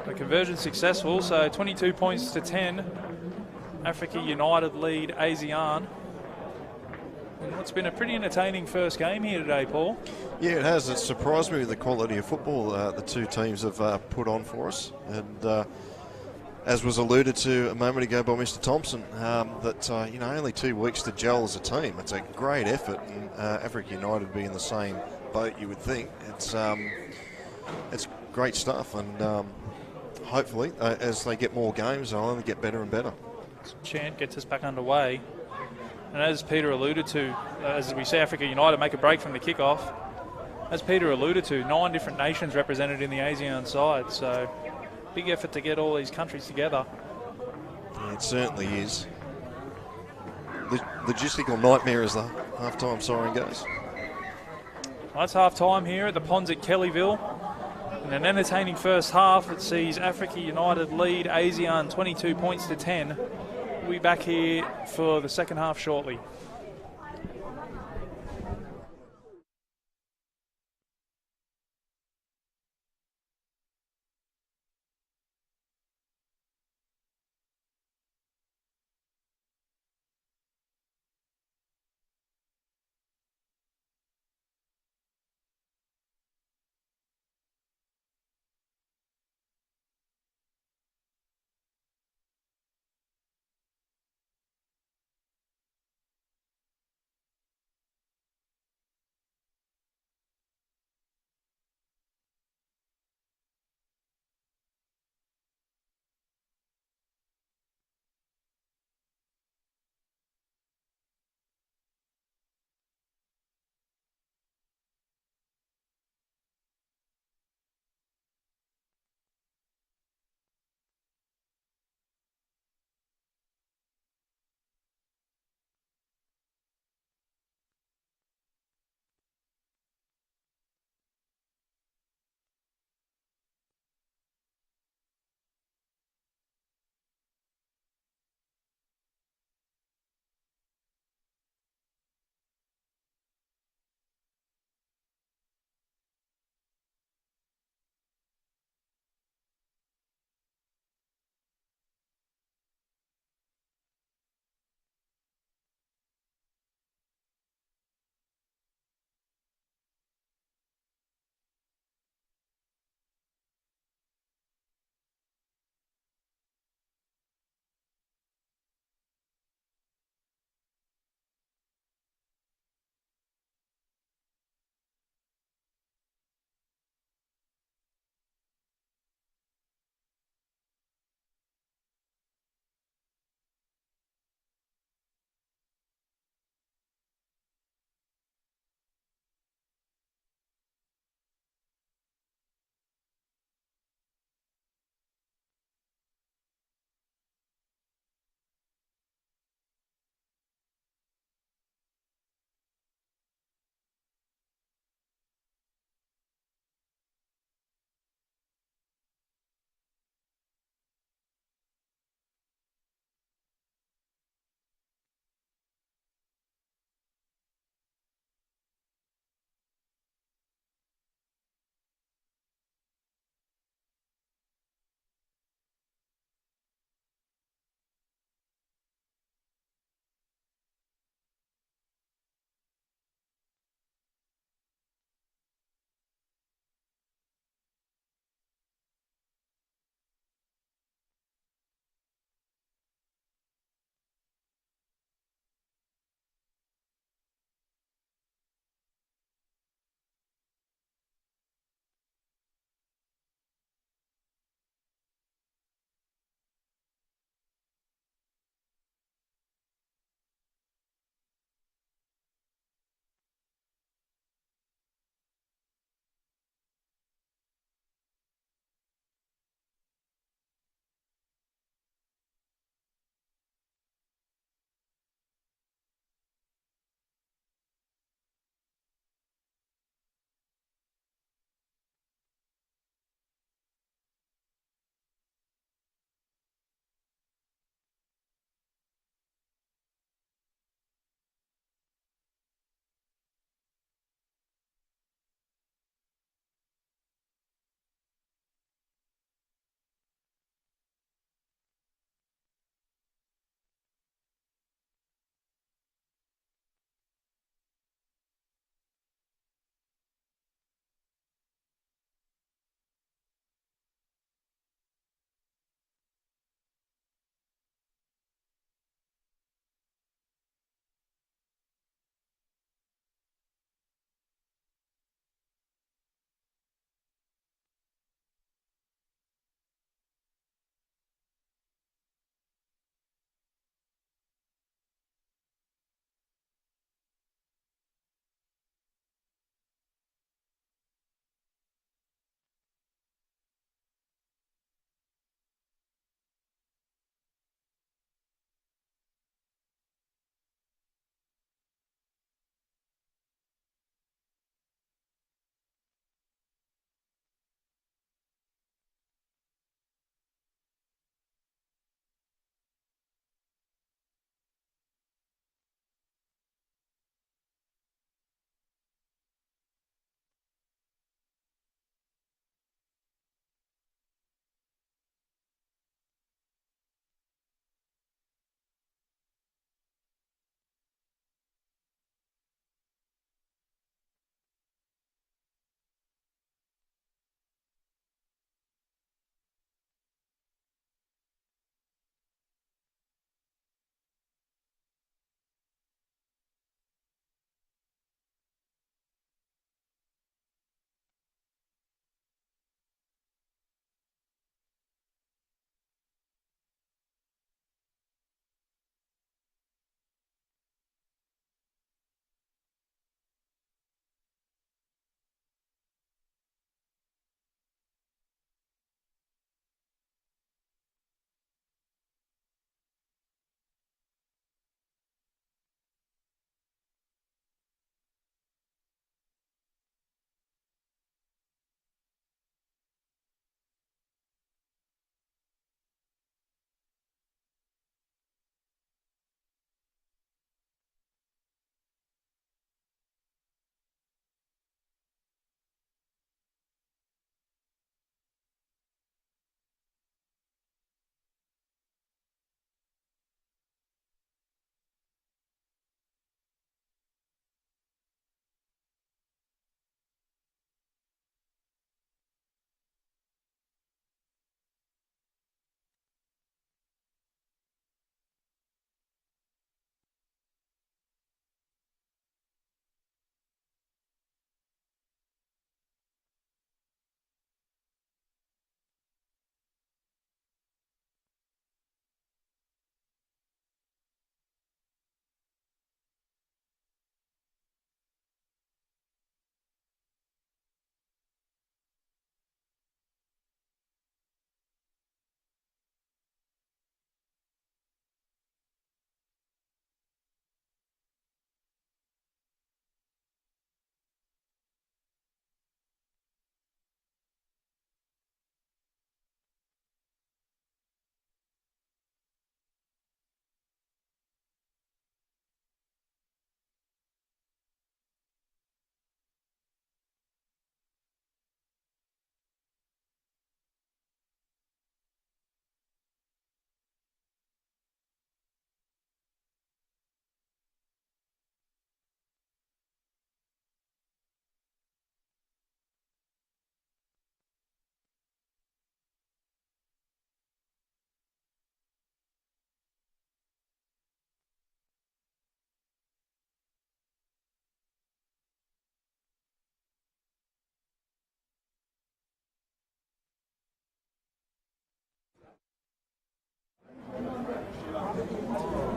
The conversion successful, so 22 points to 10. Africa United lead ASEAN. And what's been a pretty entertaining first game here today, Paul. Yeah, it has. It's surprised me with the quality of football the two teams have put on for us. And as was alluded to a moment ago by Mr. Thompson, that only 2 weeks to gel as a team. It's a great effort, and Africa United be in the same boat, you would think. It's great stuff, and hopefully, as they get more games, they'll only get better and better. Chant gets us back underway. And as Peter alluded to, as we see Africa United make a break from the kickoff, as Peter alluded to, 9 different nations represented in the ASEAN side. So big effort to get all these countries together. Yeah, it certainly is. Logistical nightmare as the halftime siren goes. Well, it's half-time here at the Ponds at Kellyville. In an entertaining first half, it sees Africa United lead ASEAN 22 points to 10. We'll be back here for the second half shortly.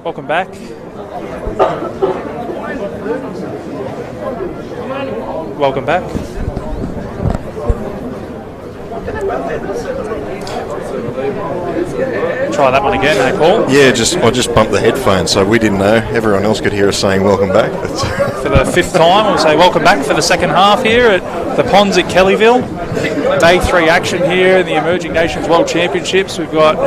Welcome back. Welcome back. Try that one again, eh, Paul? Yeah, I just bumped the headphones, so we didn't know. Everyone else could hear us saying welcome back. For the 5th time, we'll say welcome back for the second half here at the Ponds at Kellyville. Day 3 action here in the Emerging Nations World Championships. We've got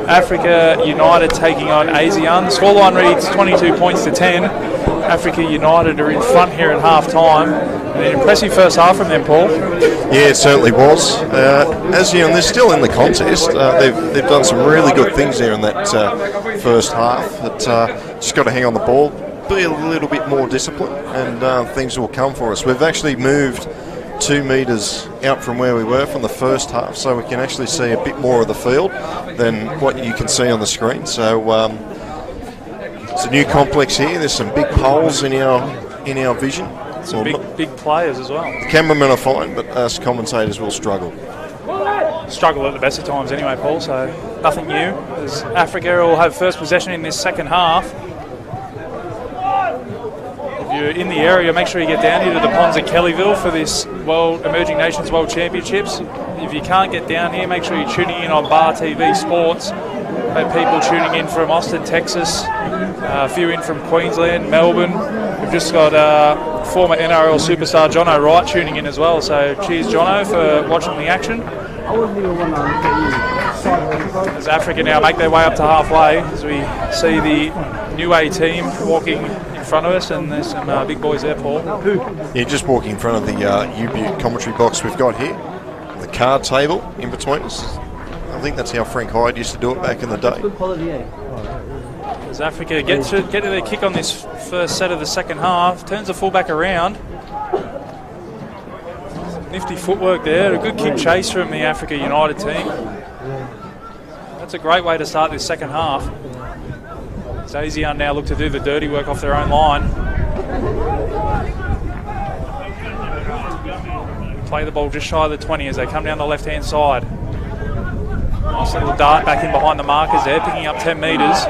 Africa United taking on ASEAN. The scoreline reads 22 points to 10. Africa United are in front here at half time. An impressive first half from them, Paul. Yeah, it certainly was. ASEAN, they're still in the contest. They've done some really good things there in that first half. But just got to hang on the ball, be a little bit more disciplined, and things will come for us. We've actually moved 2 metres out from where we were from the first half, so we can actually see a bit more of the field than what you can see on the screen. So it's a new complex here. There's some big poles in our vision. Some big players as well. The cameramen are fine, but us commentators will struggle. Struggle at the best of times anyway, Paul, so nothing new. As Africa will have first possession in this second half. If you're in the area, make sure you get down here to the Ponds at Kellyville for this Emerging Nations World Championships. If you can't get down here, make sure you're tuning in on Bar TV Sports. Have people tuning in from Austin, Texas, a few in from Queensland, Melbourne. We've just got former NRL superstar Jono Wright tuning in as well. So cheers, Jono, for watching the action. As Africa now make their way up to halfway, as we see the new A team walking in front of us, and there's some big boys there, Paul. Yeah, just walking in front of the U-Butte commentary box we've got here. The card table in between us. I think that's how Frank Hyde used to do it back in the day. As Africa get to their kick on this first set of the second half, turns the fullback around. Nifty footwork there, a good kick chase from the Africa United team. That's a great way to start this second half. As ASEAN now look to do the dirty work off their own line. Play the ball just shy of the 20 as they come down the left-hand side. Nice little dart back in behind the markers there, picking up 10 metres.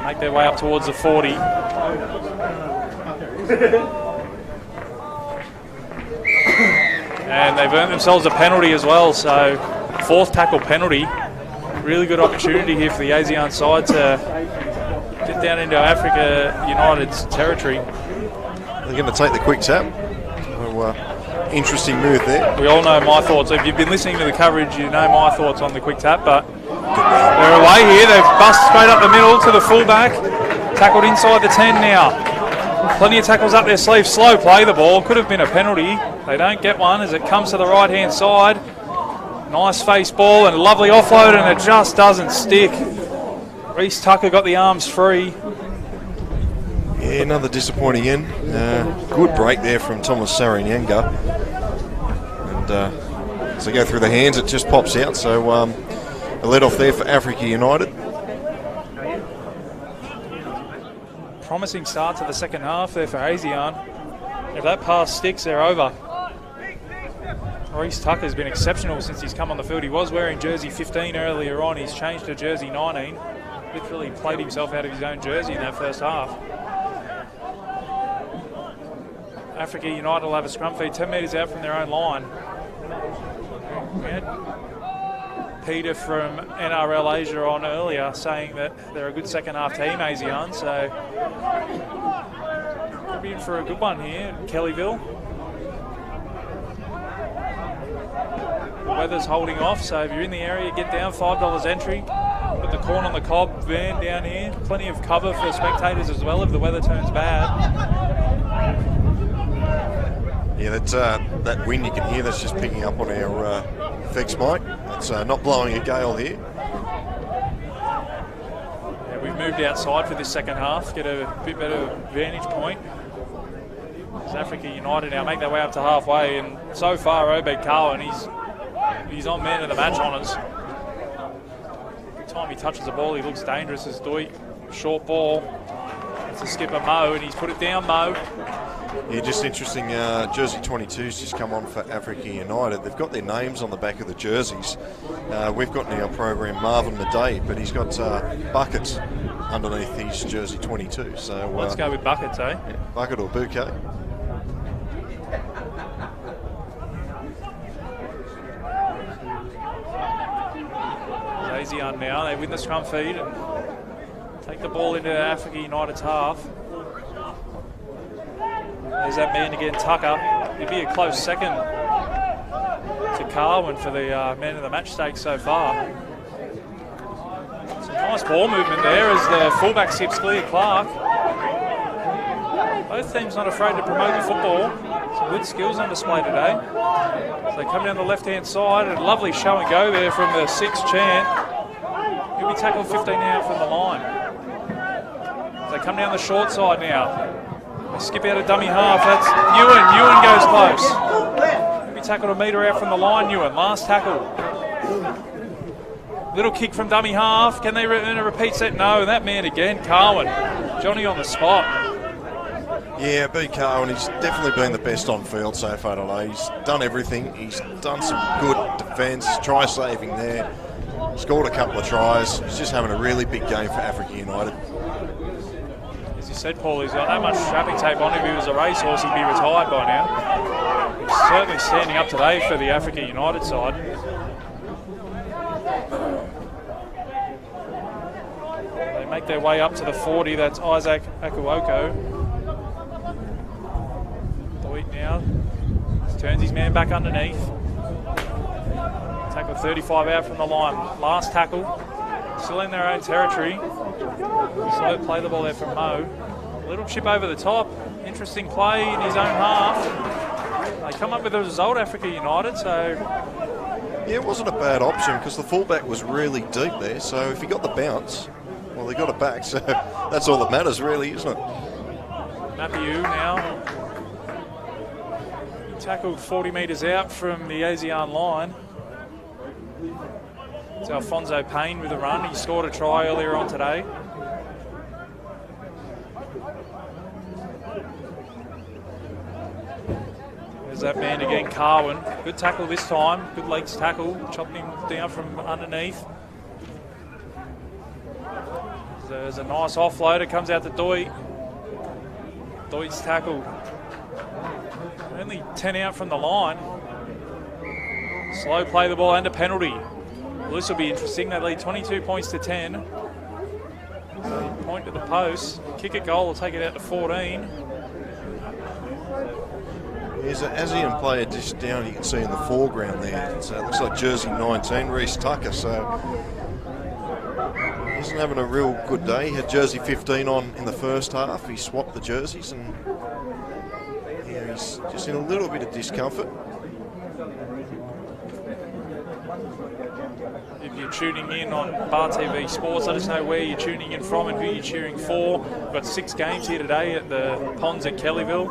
Make their way up towards the 40. And they've earned themselves a penalty as well, so 4th tackle penalty. Really good opportunity here for the ASEAN side to get down into Africa United's territory. They're going to take the quick tap. So, interesting move there. We all know my thoughts. If you've been listening to the coverage, you know my thoughts on the quick tap, but they're away here. They've bust straight up the middle to the fullback. Tackled inside the 10 now. Plenty of tackles up their sleeve. Slow play the ball. Could have been a penalty. They don't get one as it comes to the right-hand side. Nice face ball and a lovely offload, and it just doesn't stick. Reece Tucker got the arms free. Yeah, another disappointing end. Good break there from Thomas Saranyanga. And as they go through the hands, it just pops out. So a let off there for Africa United. Promising start to the second half there for ASEAN. If that pass sticks, they're over. Reece Tucker's been exceptional since he's come on the field. He was wearing jersey 15 earlier on. He's changed to jersey 19. Literally played himself out of his own jersey in that first half. Africa United will have a scrum feed 10 metres out from their own line. We had Peter from NRL Asia on earlier saying that they're a good second half team, ASEAN, so could be in for a good one here in Kellyville. The weather's holding off, so if you're in the area, get down, $5 entry. Got the corn on the cob van down here. Plenty of cover for spectators as well if the weather turns bad. Yeah, that's that wind you can hear, that's just picking up on our effects mic. It's not blowing a gale here. Yeah, we've moved outside for this second half, get a bit better vantage point. As Africa United now make their way up to halfway, and so far Obed Cowan, he's on man of the match honours. Every time he touches the ball, he looks dangerous as Doi. Short ball. It's a skipper Mo, and he's put it down, Mo. Yeah, just interesting. Jersey 22's just come on for Africa United. They've got their names on the back of the jerseys. We've got in our program Marvin Madej, but he's got Buckets underneath his jersey 22. So let's go with Buckets, eh? Yeah, Bucket or Bouquet. ASEAN now. They win the scrum feed and take the ball into Africa United's half. There's that man again, Tucker. It'd be a close second to Carwin for the man of the match stakes so far. Some nice ball movement there as the fullback sips clear Clark. Both teams not afraid to promote the football. Some good skills on display today. So they come down the left-hand side. A lovely show and go there from the 6th Chant. He'll be tackled 15 out from the line. So they come down the short side now. They skip out a dummy half. That's Ewan. Ewan goes close. He'll be tackled a metre out from the line, Ewan. Last tackle. Little kick from dummy half. Can they repeat that? No. And that man again, Carwin. Johnny on the spot. Yeah, B. Carwin, he's definitely been the best on field so far today. He's done everything. He's done some good defence, try saving there. Scored a couple of tries. He's just having a really big game for Africa United. As you said, Paul, he's got that much strapping tape on. If he was a racehorse, he'd be retired by now. He's certainly standing up today for the Africa United side. They make their way up to the 40. That's Isaac Akuoko. Doit now turns his man back underneath. Tackle 35 out from the line. Last tackle. Still in their own territory. Slow play the ball there from Mo. A little chip over the top. Interesting play in his own half. They come up with a result, Africa United, so... Yeah, it wasn't a bad option because the fullback was really deep there. So if he got the bounce, well, they got it back. So that's all that matters, really, isn't it? Mapiu now. He tackled 40 metres out from the ASEAN line. It's Alfonso Payne with a run. He scored a try earlier on today. There's that man again, Carwin. Good tackle this time. Good legs tackle. Chopped him down from underneath. There's a nice offloader. Comes out to Doit. Doit's tackled. Only 10 out from the line. Slow play the ball and a penalty. Well, this will be interesting. They lead 22 points to 10. So point to the post. Kick a goal will take it out to 14. There's an ASEAN player just down, you can see in the foreground there. So it looks like jersey 19, Reece Tucker. So he's having a real good day. He had jersey 15 on in the first half. He swapped the jerseys and yeah, he's just in a little bit of discomfort. If you're tuning in on Bar TV Sports, let us know where you're tuning in from and who you're cheering for. We've got 6 games here today at the Ponds at Kellyville.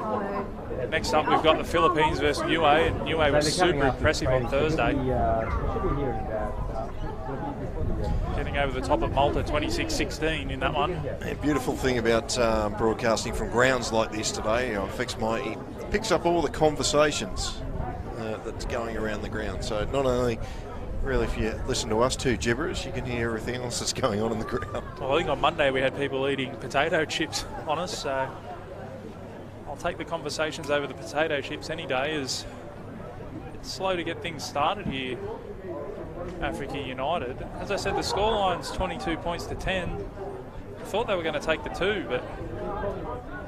Next up, we've got the Philippines versus Niue, and Niue was super impressive on Thursday. Getting over the top of Malta, 26-16 in that one. A beautiful thing about broadcasting from grounds like this today, it picks up all the conversations that's going around the ground. So not only, really, if you listen to us two gibberers, you can hear everything else that's going on in the ground. Well, I think on Monday we had people eating potato chips on us, so I'll take the conversations over the potato chips any day, as it's slow to get things started here, Africa United. As I said, the scoreline's 22 points to 10. I thought they were going to take the 2, but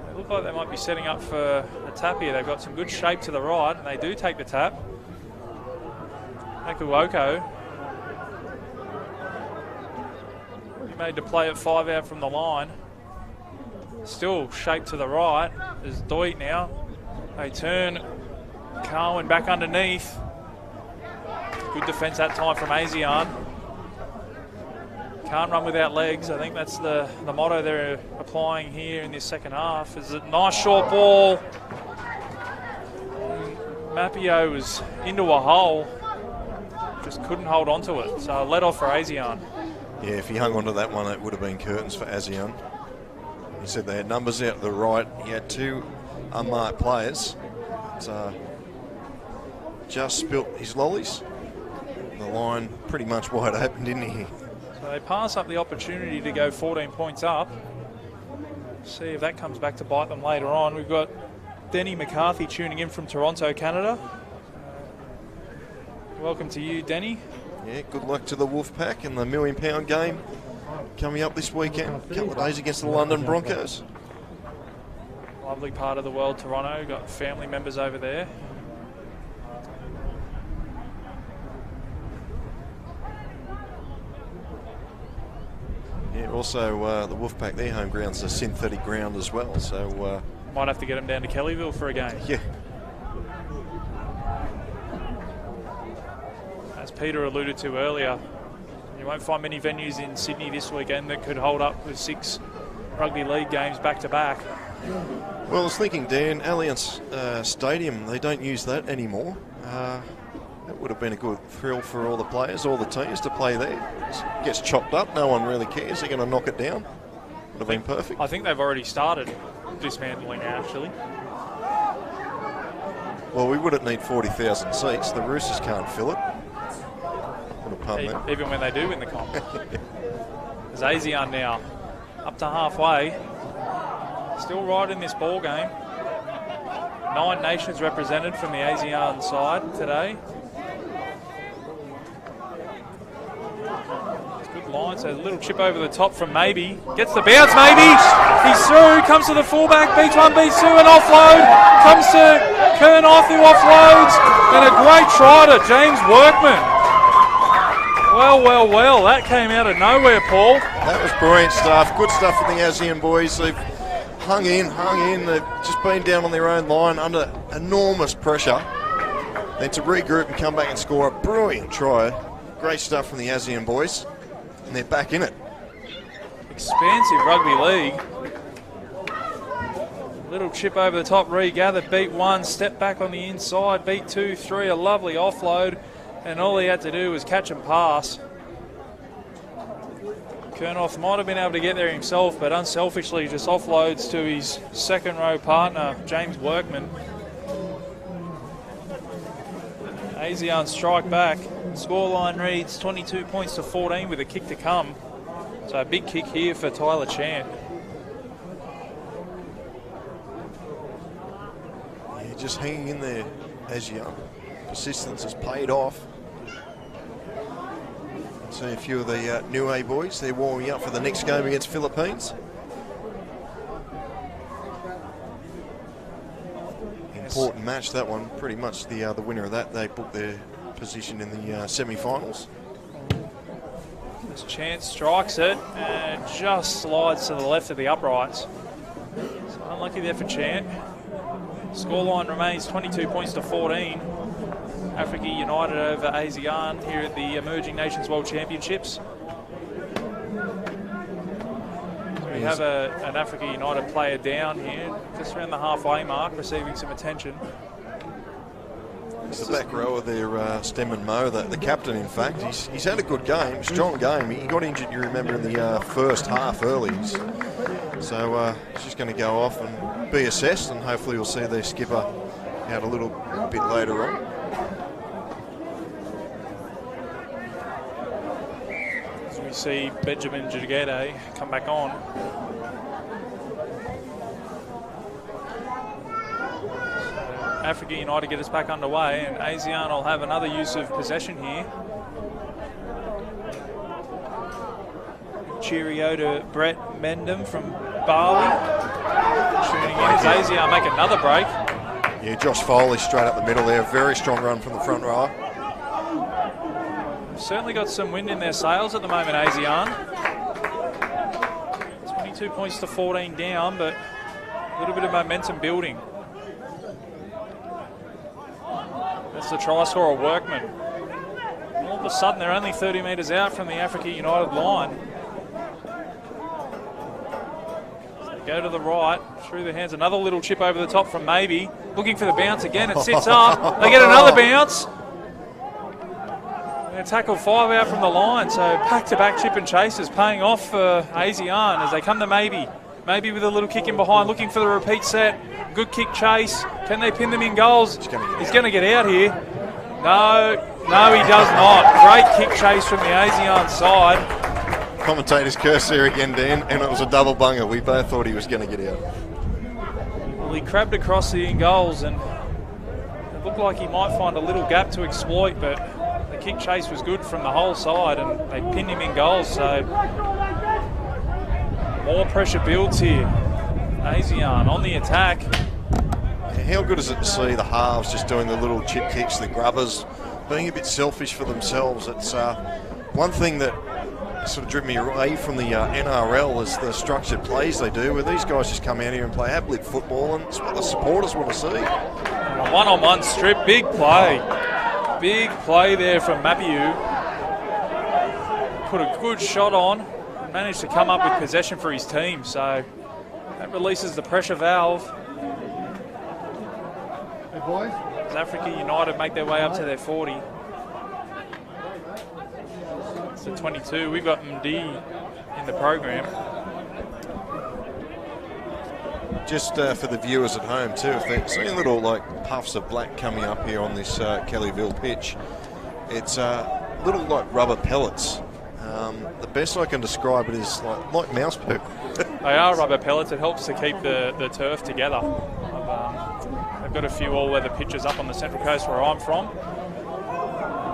they look like they might be setting up for a tap here. They've got some good shape to the right, and they do take the tap. Akuoko. He made the play at 5 out from the line. Still shape to the right. There's Doit now. They turn Carwin back underneath. Good defence that time from ASEAN. Can't run without legs. I think that's the motto they're applying here in this second half. Is a nice short ball. Mapio was into a hole. Just couldn't hold on to it. So let off for ASEAN. Yeah, if he hung onto that one, it would have been curtains for ASEAN. He said they had numbers out to the right. He had 2 unmarked players. Just spilt his lollies. The line pretty much wide open, didn't he? So they pass up the opportunity to go 14 points up. See if that comes back to bite them later on. We've got Denny McCarthy tuning in from Toronto, Canada. Welcome to you, Denny. Yeah, good luck to the Wolfpack in the £1 million game coming up this weekend. A couple of days against the London Broncos. Lovely part of the world, Toronto. Got family members over there. Yeah, also the Wolfpack, their home ground's a synthetic ground as well, so... might have to get them down to Kellyville for a game. Yeah. As Peter alluded to earlier, you won't find many venues in Sydney this weekend that could hold up with 6 rugby league games back to back. Well, I was thinking, Dan, Allianz Stadium, they don't use that anymore. That would have been a good thrill for all the players, all the teams to play there. It gets chopped up, no one really cares. They're going to knock it down. Would have been perfect. I think they've already started dismantling, actually. Well, we wouldn't need 40,000 seats. The Roosters can't fill it. What a pun there. Even when they do win the comp. There's ASEAN now, up to halfway. Still right in this ball game. 9 nations represented from the ASEAN side today. Good line, so a little chip over the top from Maybe. Gets the bounce, Maybe. He's through, comes to the fullback, beats one, beats two, and offload. Comes to Kernoff, who offloads. And a great try to James Workman. Well, that came out of nowhere, Paul. That was brilliant stuff. Good stuff from the ASEAN boys. They've hung in. They've just been down on their own line under enormous pressure. Then to regroup and come back and score a brilliant try. Great stuff from the ASEAN boys. And they're back in it. Expansive rugby league. Little chip over the top, regathered, beat 1, step back on the inside, beat 2, 3, a lovely offload. And all he had to do was catch and pass. Kernoff might have been able to get there himself, but unselfishly just offloads to his second row partner, James Workman. ASEAN strike back. Scoreline reads 22 points to 14 with a kick to come. So a big kick here for Tyler Chan. Yeah, just hanging in there, ASEAN. Persistence has paid off. See a few of the new A boys. They're warming up for the next game against Philippines. Important match, that one. Pretty much the winner of that, they booked their position in the semi-finals. This Chance strikes it and just slides to the left of the uprights. So unlucky there for Chant. Scoreline remains 22 points to 14. Africa United over ASEAN here at the Emerging Nations World Championships. So we have an Africa United player down here, just around the halfway mark, receiving some attention. It's the back row of their Stemman Mo, the captain, in fact. He's had a good game, strong game. He got injured, you remember, in the first half early. So he's just going to go off and be assessed, and hopefully we'll see their skipper out a little bit later on. As we see Benjamin Jagede come back on. Africa United get us back underway, and ASEAN will have another use of possession here. Cheerio to Brett Mendham from Bali. Tuning in as ASEAN make another break. Yeah, Josh Foley straight up the middle there. Very strong run from the front row. Certainly got some wind in their sails at the moment, ASEAN. 22 points to 14 down, but a little bit of momentum building. That's the try scorer, Workman. All of a sudden, they're only 30 metres out from the Africa United line. So they go to the right, through the hands. Another little chip over the top from Maybe. Looking for the bounce again. It sits up. They get another bounce. They're tackled 5 out from the line. So back-to-back chip and chases paying off for ASEAN as they come to Maybe. Maybe with a little kick in behind, looking for the repeat set. good kick chase. Can they pin them in goals? He's going to get out here. No, he does not. Great kick chase from the ASEAN side. Commentators curse there again, Dan, and it was a double bunger. We both thought he was going to get out. Well, he crabbed across the in goals, and it looked like he might find a little gap to exploit, but the kick chase was good from the whole side, and they pinned him in goals, so more pressure builds here. ASEAN on the attack. How good is it to see the halves just doing the little chip kicks, the grubbers, being a bit selfish for themselves? It's one thing that sort of driven me away from the NRL is the structured plays they do, where these guys just come out here and play absolute football, and it's what the supporters want to see. A one-on-one strip, big play. Big play there from Mapiu. Put a good shot on, and managed to come up with possession for his team, so that releases the pressure valve. Hey boys. As Africa United make their way up to their 40. It's the 22. We've got MD in the program. Just for the viewers at home too, if they're seeing little like puffs of black coming up here on this Kellyville pitch, it's little like rubber pellets. The best I can describe it is like mouse poop. They are rubber pellets. It helps to keep the turf together. They've got a few all-weather pitches up on the Central Coast where I'm from.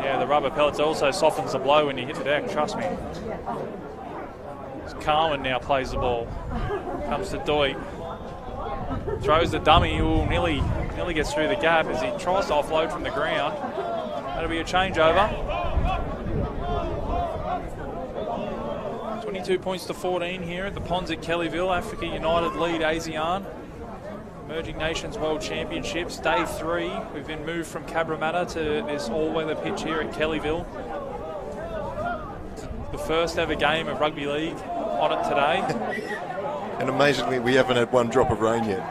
Yeah, the rubber pellets also softens the blow when you hit the deck, trust me. Carwin now plays the ball. Comes to Doit. Throws the dummy, who nearly gets through the gap as he tries to offload from the ground. That'll be a changeover. 22 points to 14 here at the Ponds at Kellyville. Africa United lead ASEAN. Emerging Nations World Championships, day 3. We've been moved from Cabramatta to this all-weather pitch here at Kellyville. The first ever game of rugby league on it today. And amazingly, we haven't had one drop of rain yet.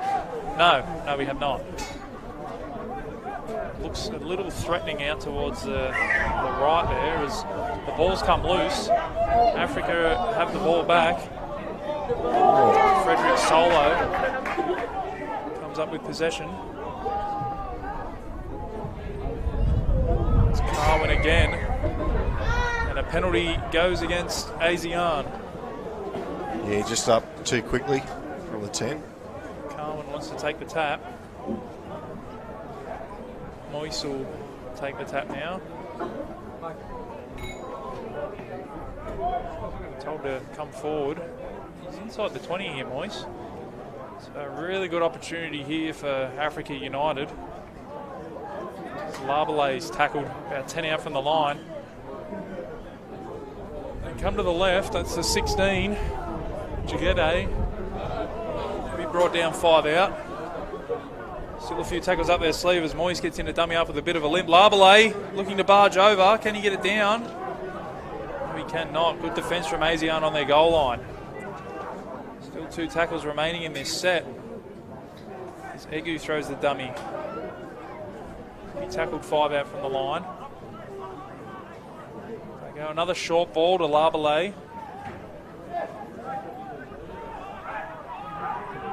No, we have not. Looks a little threatening out towards the right there as the ball's come loose. Africa have the ball back. Frederick Solo comes up with possession. It's Carwin again. And a penalty goes against ASEAN. Yeah, just up too quickly from the 10. Carwin wants to take the tap. Moise will take the tap now. Told to come forward. He's inside the 20 here, Moise. So a really good opportunity here for Africa United. Labelay's tackled about 10 out from the line. And come to the left, that's the 16. Jagede. Be brought down 5 out. Still a few tackles up their sleeve as Moise gets in a dummy up with a bit of a limp. Labelay looking to barge over. Can he get it down? No, he cannot. Good defence from ASEAN on their goal line. Still 2 tackles remaining in this set. As Egu throws the dummy. He tackled 5 out from the line. They go another short ball to Labelay.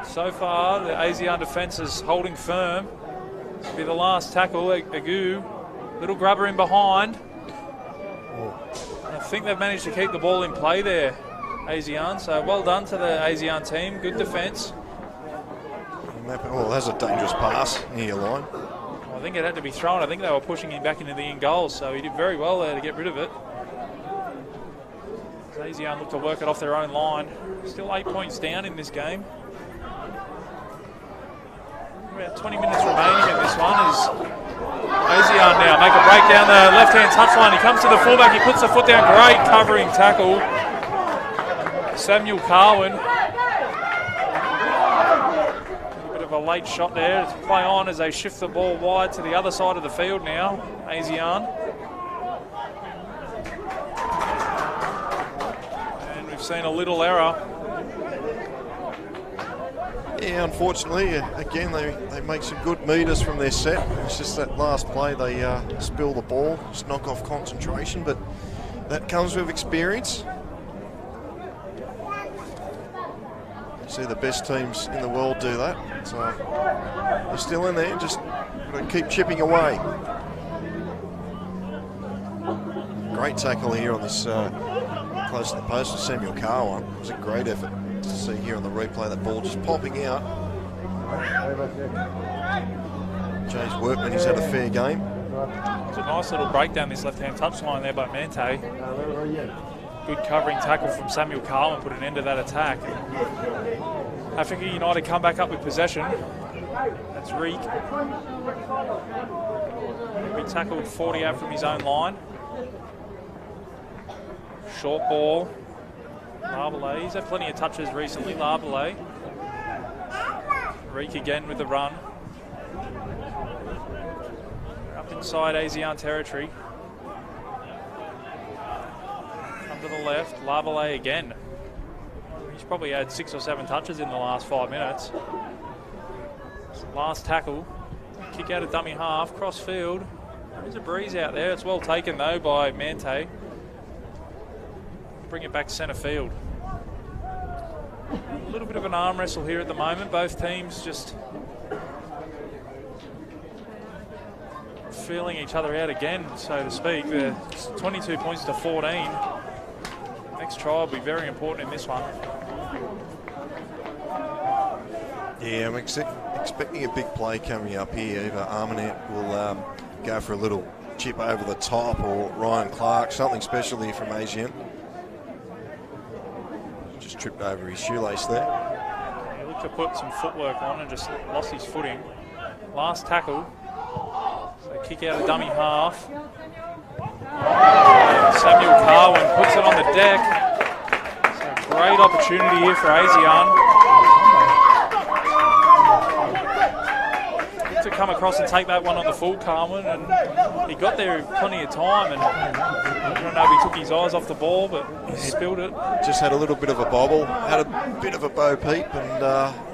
So far, the ASEAN defence is holding firm. This will be the last tackle. Agu, little grubber in behind. And I think they've managed to keep the ball in play there, ASEAN. So well done to the ASEAN team. Good defence. Oh, that's a dangerous pass near your line. Well, I think it had to be thrown. I think they were pushing him back into the in goals, so he did very well there to get rid of it. ASEAN look to work it off their own line. Still 8 points down in this game. About 20 minutes remaining in this one as ASEAN now make a break down the left-hand touchline. He comes to the fullback, he puts the foot down, great covering tackle. Samuel Carwin. A bit of a late shot there. It's play on as they shift the ball wide to the other side of the field now, ASEAN. And we've seen a little error. Yeah, unfortunately, again, they make some good meters from their set. It's just that last play, they spill the ball, just knock off concentration, but that comes with experience. See the best teams in the world do that. So they're still in there, just got to keep chipping away. Great tackle here on this close to the post of Samuel Carr. It was a great effort to see here on the replay, that ball just popping out. James Workman, he's had a fair game. It's a nice little breakdown this left-hand touchline there by Mante. Good covering tackle from Samuel Carlin, put an end to that attack. Africa United come back up with possession. That's Reek. He tackled 40 out from his own line. Short ball. Labele, he's had plenty of touches recently. Labele. Reek again with the run. Up inside ASEAN territory. Come to the left. Labele again. He's probably had 6 or 7 touches in the last 5 minutes. Last tackle. Kick out of dummy half. Cross field. There's a breeze out there. It's well taken though by Mante. Bring it back centre field. A little bit of an arm wrestle here at the moment. Both teams just feeling each other out again, so to speak. They're 22 points to 14. Next try will be very important in this one. Yeah, I'm expecting a big play coming up here. Either Armanet will go for a little chip over the top, or Ryan Clark, something special here from ASEAN. Just tripped over his shoelace there. He looked to put some footwork on and just lost his footing. Last tackle. So kick out of dummy half. Samuel Carwin puts it on the deck. It's a great opportunity here for ASEAN to come across and take that one on the full, Carwin, and he got there plenty of time, and I don't know if he took his eyes off the ball, but he spilled it. Just had a little bit of a bobble, had a bit of a bow peep, and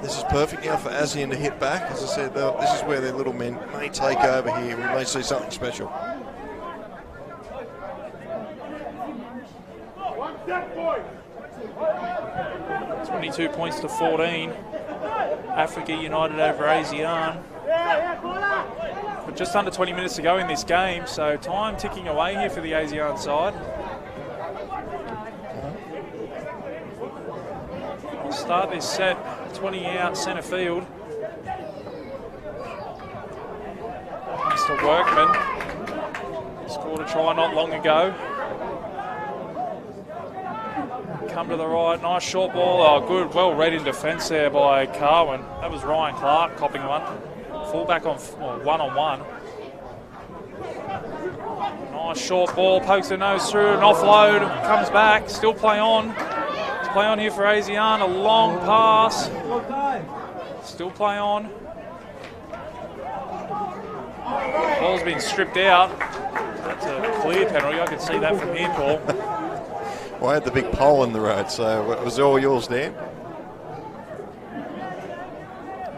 this is perfect now for ASEAN to hit back. As I said, this is where their little men may take over here. We may see something special. 22 points to 14. Africa United over ASEAN. But just under 20 minutes to go in this game, so time ticking away here for the ASEAN side. We'll start this set 20 out centre field. Mr. Workman scored a try not long ago. Come to the right, nice short ball. Oh, good, well read in defence there by Carwin. That was Ryan Clark copping one. Fullback on one-on-one. Nice short ball, pokes the nose through, an offload, comes back, still play on. It's play on here for ASEAN, a long pass. Still play on. Ball's been stripped out. That's a clear penalty, I can see that from here, Paul. Well, I had the big pole in the road, so it was all yours, Dan.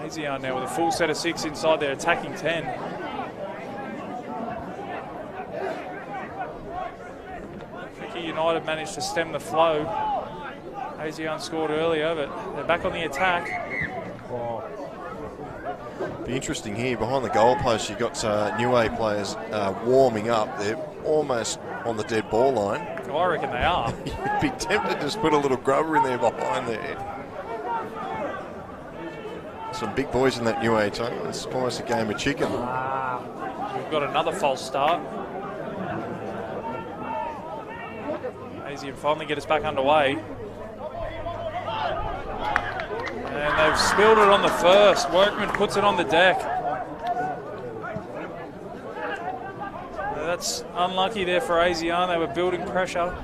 ASEAN now with a full set of 6 inside their attacking 10. Africa United managed to stem the flow. ASEAN scored earlier, but they're back on the attack. Be interesting here behind the goalpost. You've got Niue players warming up. They're almost on the dead ball line. Oh, I reckon they are. You'd be tempted to just put a little grubber in there behind there. Some big boys in that Niue team. It's almost a game of chicken. We've got another false start. ASEAN finally get us back underway. And they've spilled it on the first. Workman puts it on the deck. That's unlucky there for ASEAN. They were building pressure.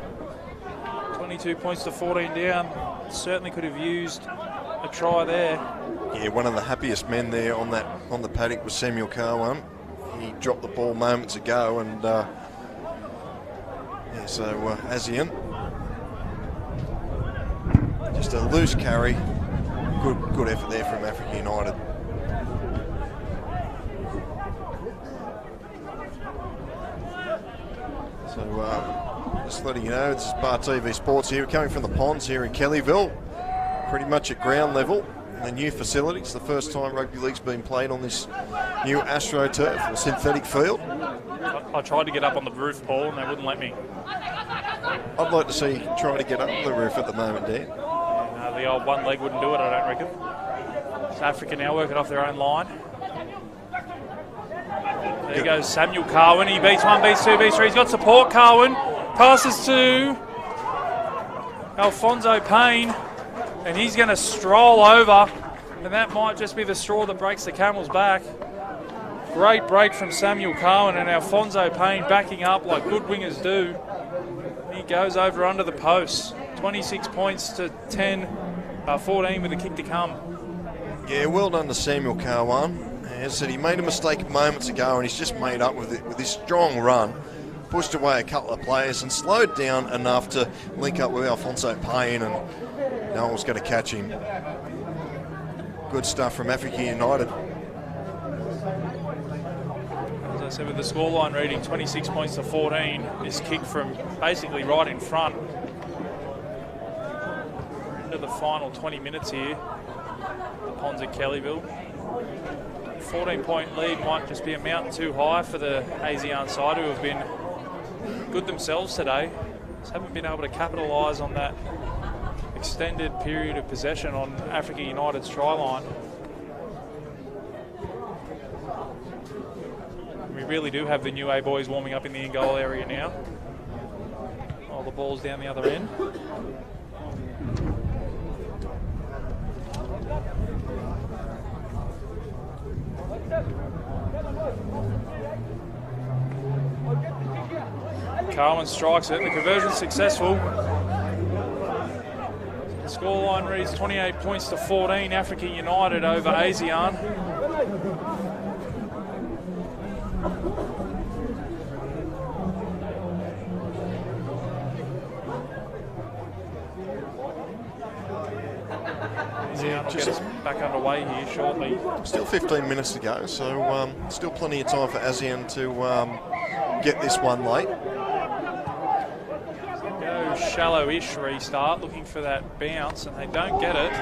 22 points to 14 down. Certainly could have used a try there. Yeah, one of the happiest men there on the paddock was Samuel Carwan. He dropped the ball moments ago, and yeah, so ASEAN, just a loose carry. Good effort there from Africa United. So just letting you know, this is Bar TV Sports here. We're coming from the Ponds here in Kellyville. pretty much at ground level in the new facilities. The first time rugby league's been played on this new AstroTurf or synthetic field. I tried to get up on the roof, Paul, and they wouldn't let me. I'd like to see you try to get up on the roof at the moment, Dan. No, the old one leg wouldn't do it, I don't reckon. South Africa now working off their own line. There goes Samuel Carwin. He beats one, beats two, beats three. He's got support, Carwin. Passes to Alfonso Payne. And he's going to stroll over. And that might just be the straw that breaks the camel's back. Great break from Samuel Carwin, and Alfonso Payne backing up like good wingers do. He goes over under the post. 26 points to 14 with a kick to come. Yeah, well done to Samuel Carwin. As I said, he made a mistake moments ago, and he's just made up with it with this strong run. Pushed away a couple of players and slowed down enough to link up with Alfonso Payne, and no one was going to catch him. Good stuff from Africa United. As I said, with the scoreline reading 26 points to 14, this kick from basically right in front. We're into the final 20 minutes here. The Ponds at Kellyville. 14-point lead might just be a mountain too high for the ASEAN side, who have been good themselves today. Just haven't been able to capitalise on that extended period of possession on Africa United's try line. We really do have the new A boys warming up in the in-goal area now. Oh, the ball's down the other end. Carwin strikes it. The conversion's successful. The scoreline reads 28 points to 14. Africa United over ASEAN. ASEAN will get us back underway here shortly. Still 15 minutes to go, so still plenty of time for ASEAN to get this one late. Shallow-ish restart, looking for that bounce, and they don't get it.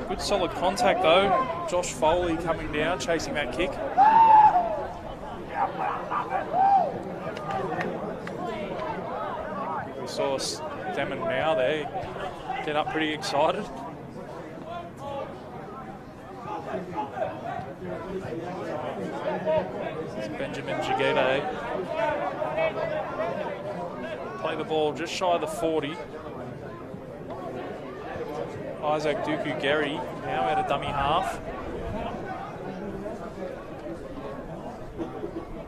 Good solid contact though. Josh Foley coming down, chasing that kick. We saw Stemmen now there get up pretty excited. This is Benjamin Jigede. Play the ball just shy of the 40. Isaac Duku Gary now at a dummy half.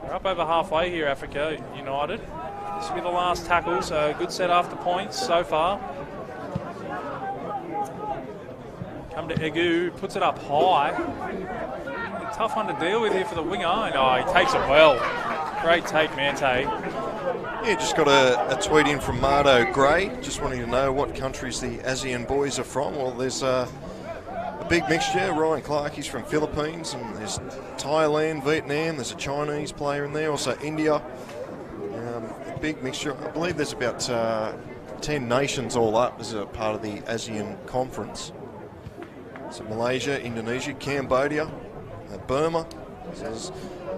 We're up over halfway here, Africa United. This will be the last tackle, so good set after points so far. Come to Egu, puts it up high. A tough one to deal with here for the winger. Oh, he takes it well. Great take, Mante. Yeah, just got a tweet in from Mardo Gray, just wanting to know what countries the ASEAN boys are from. Well, there's a big mixture. Ryan Clark, he's from Philippines, and there's Thailand, Vietnam, there's a Chinese player in there, also India. A big mixture. I believe there's about 10 nations all up as a part of the ASEAN conference. So Malaysia, Indonesia, Cambodia, Burma. So there's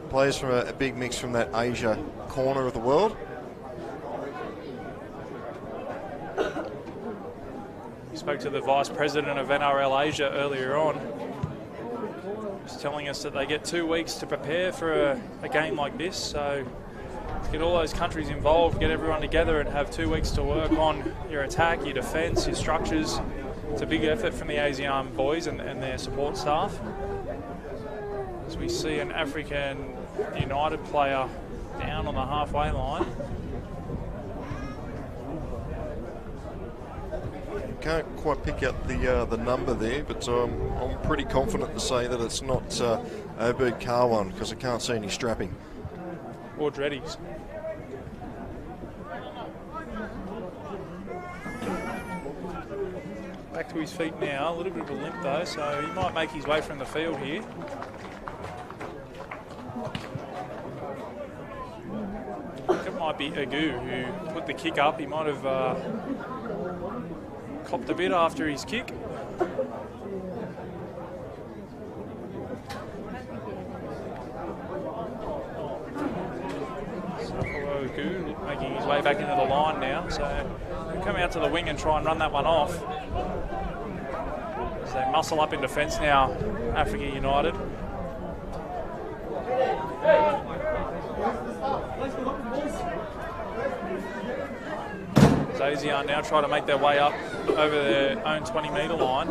players from a big mix from that Asia corner of the world. We spoke to the Vice President of NRL Asia earlier on. He's telling us that they get 2 weeks to prepare for a game like this. So to get all those countries involved, get everyone together and have 2 weeks to work on your attack, your defence, your structures. It's a big effort from the ASEAN boys and their support staff. As we see an African United player down on the halfway line. Can't quite pick up the number there, but I'm pretty confident to say that it's not Obed Carwin, because I can't see any strapping. Or Dreddies. Back to his feet now, a little bit of a limp though, so he might make his way from the field here. I think it might be Agu who put the kick up. He might have copped a bit after his kick. Agu making his way back into the line now. So he'll come out to the wing and try and run that one off. As they muscle up in defence now, Africa United. As ASEAN now try to make their way up over their own 20-metre line.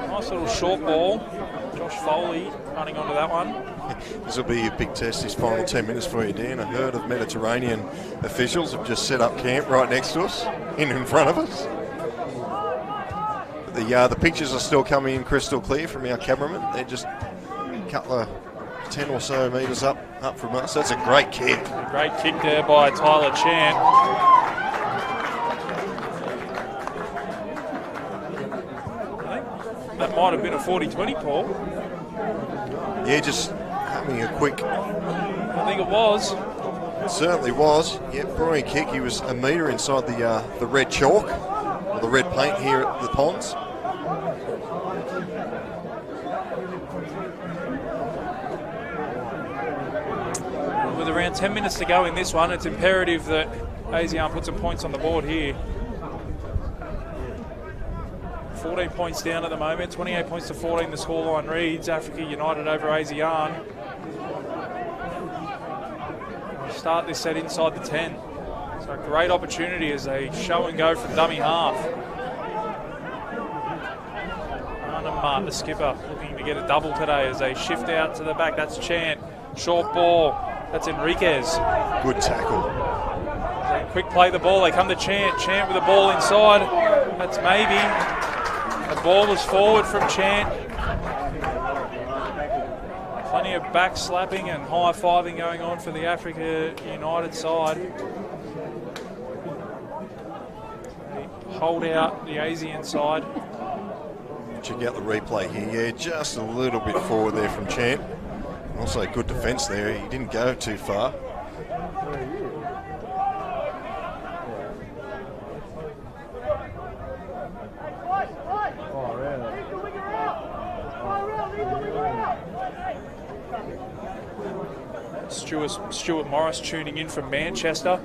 Nice little short ball. Josh Foley running onto that one. This will be a big test, this final 10 minutes for you, Dan. A herd of Mediterranean officials have just set up camp right next to us, in front of us. The pictures are still coming in crystal clear from our cameraman. They're just a couple of 10 or so metres up from us. That's a great kick. A great kick there by Tyler Chant. That might have been a 40-20, Paul. Yeah, just having a quick... I think it was. It certainly was. Yeah, brilliant kick. He was a metre inside the red chalk, or the red paint here at the Ponds. With around 10 minutes to go in this one, it's imperative that ASEAN put some points on the board here. 14 points down at the moment, 28 points to 14 the scoreline reads. Africa United over ASEAN. Start this set inside the 10. So a great opportunity as they show and go from dummy half. Arnhem, the skipper, looking to get a double today as they shift out to the back. That's Chant. Short ball. That's Enriquez. Good tackle. They quick play the ball. They come to Chant. Chant with the ball inside. That's maybe. The ball is forward from Chant. Plenty of back slapping and high fiving going on for the Africa United side. They hold out the ASEAN side. Check out the replay here. Yeah, just a little bit forward there from Chant. Also good defence there. He didn't go too far. Stuart Morris tuning in from Manchester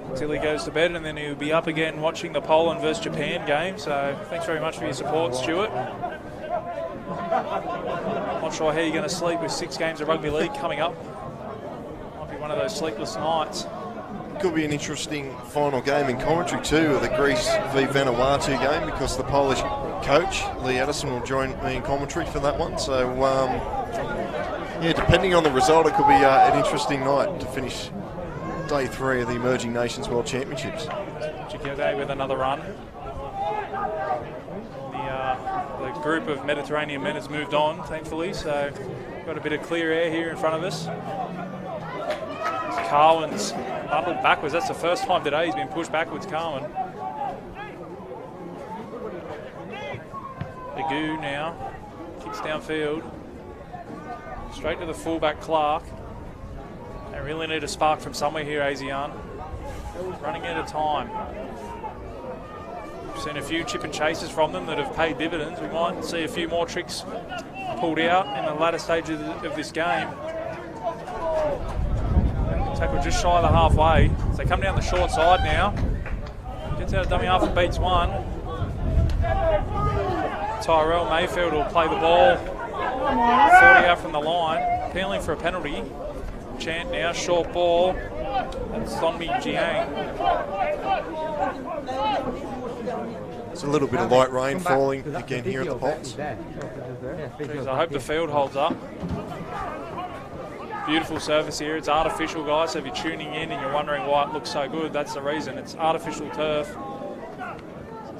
until he goes to bed, and then he'll be up again watching the Poland versus Japan game. So thanks very much for your support, Stuart. Not sure how you're going to sleep with 6 games of rugby league coming up. Might be one of those sleepless nights. Could be an interesting final game in commentary too, the Greece v Vanuatu game, because the Polish coach Lee Addison will join me in commentary for that one. So yeah, depending on the result, it could be an interesting night to finish day 3 of the Emerging Nations World Championships. Chikiote with another run. The group of Mediterranean men has moved on, thankfully, so got a bit of clear air here in front of us. Carwin's bundled backwards. That's the first time today he's been pushed backwards, Carwin. Agu now kicks downfield. Straight to the fullback, Clark. They really need a spark from somewhere here, ASEAN. Running out of time. We've seen a few chip and chases from them that have paid dividends. We might see a few more tricks pulled out in the latter stages of this game. Tackle just shy of the halfway. So they come down the short side now. Gets out of dummy half and beats one. Tyrell Mayfield will play the ball. 40 out from the line, appealing for a penalty. Chant now, short ball. And Sonmi Jiang. It's a little bit of light rain falling again here at the Ponds. Jeez, I hope the field holds up. Beautiful surface here. It's artificial, guys, so if you're tuning in and you're wondering why it looks so good, that's the reason. It's artificial turf.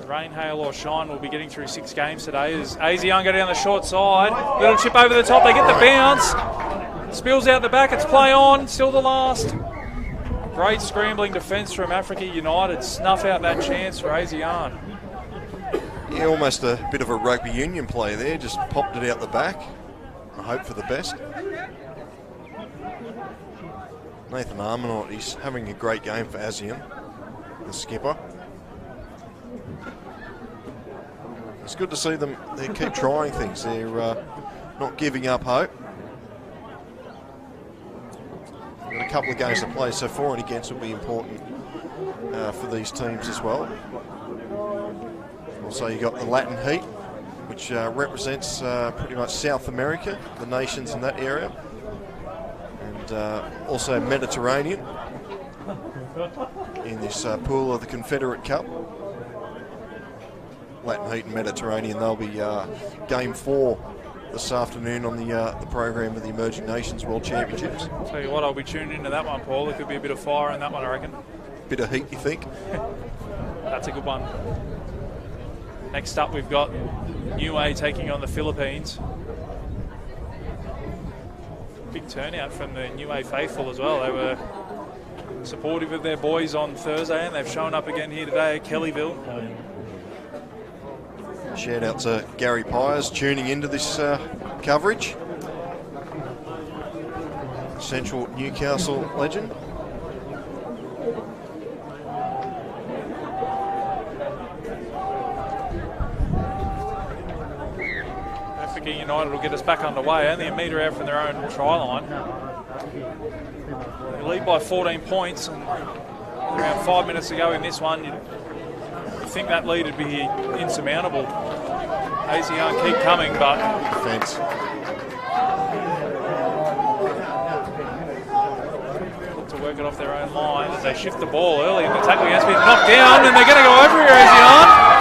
Rain, hail or shine, we'll be getting through 6 games today as ASEAN go down the short side. Little chip over the top, they get the bounce. Spills out the back, it's play on, still the last. Great scrambling defence from Africa United. Snuff out that chance for ASEAN. Yeah, almost a bit of a rugby union play there, just popped it out the back. I hope for the best. Nathan Armanaut, he's having a great game for ASEAN, the skipper. It's good to see them. They keep trying things. They're not giving up hope. couple of games to play, so for and against will be important for these teams as well. Also, you got the Latin Heat, which represents pretty much South America, the nations in that area, and also Mediterranean in this pool of the Confederate Cup. Latin Heat and Mediterranean, they'll be game 4 this afternoon on the program of the Emerging Nations World Championships. Tell you what, I'll be tuning into that one, Paul. There could be a bit of fire in that one, I reckon. Bit of heat, you think? That's a good one. Next up, we've got Niue taking on the Philippines. Big turnout from the Niue faithful as well. They were supportive of their boys on Thursday, and they've shown up again here today at Kellyville. Shout out to Gary Pyers tuning into this coverage. Central Newcastle legend. Africa United will get us back underway, only a metre out from their own try line. They lead by 14 points, and around 5 minutes to go in this one, you think that lead would be insurmountable. ASEAN keep coming, but Defence. look to work it off their own line as they shift the ball early, and the tackling has been knocked down, and they're going to go over here, ASEAN.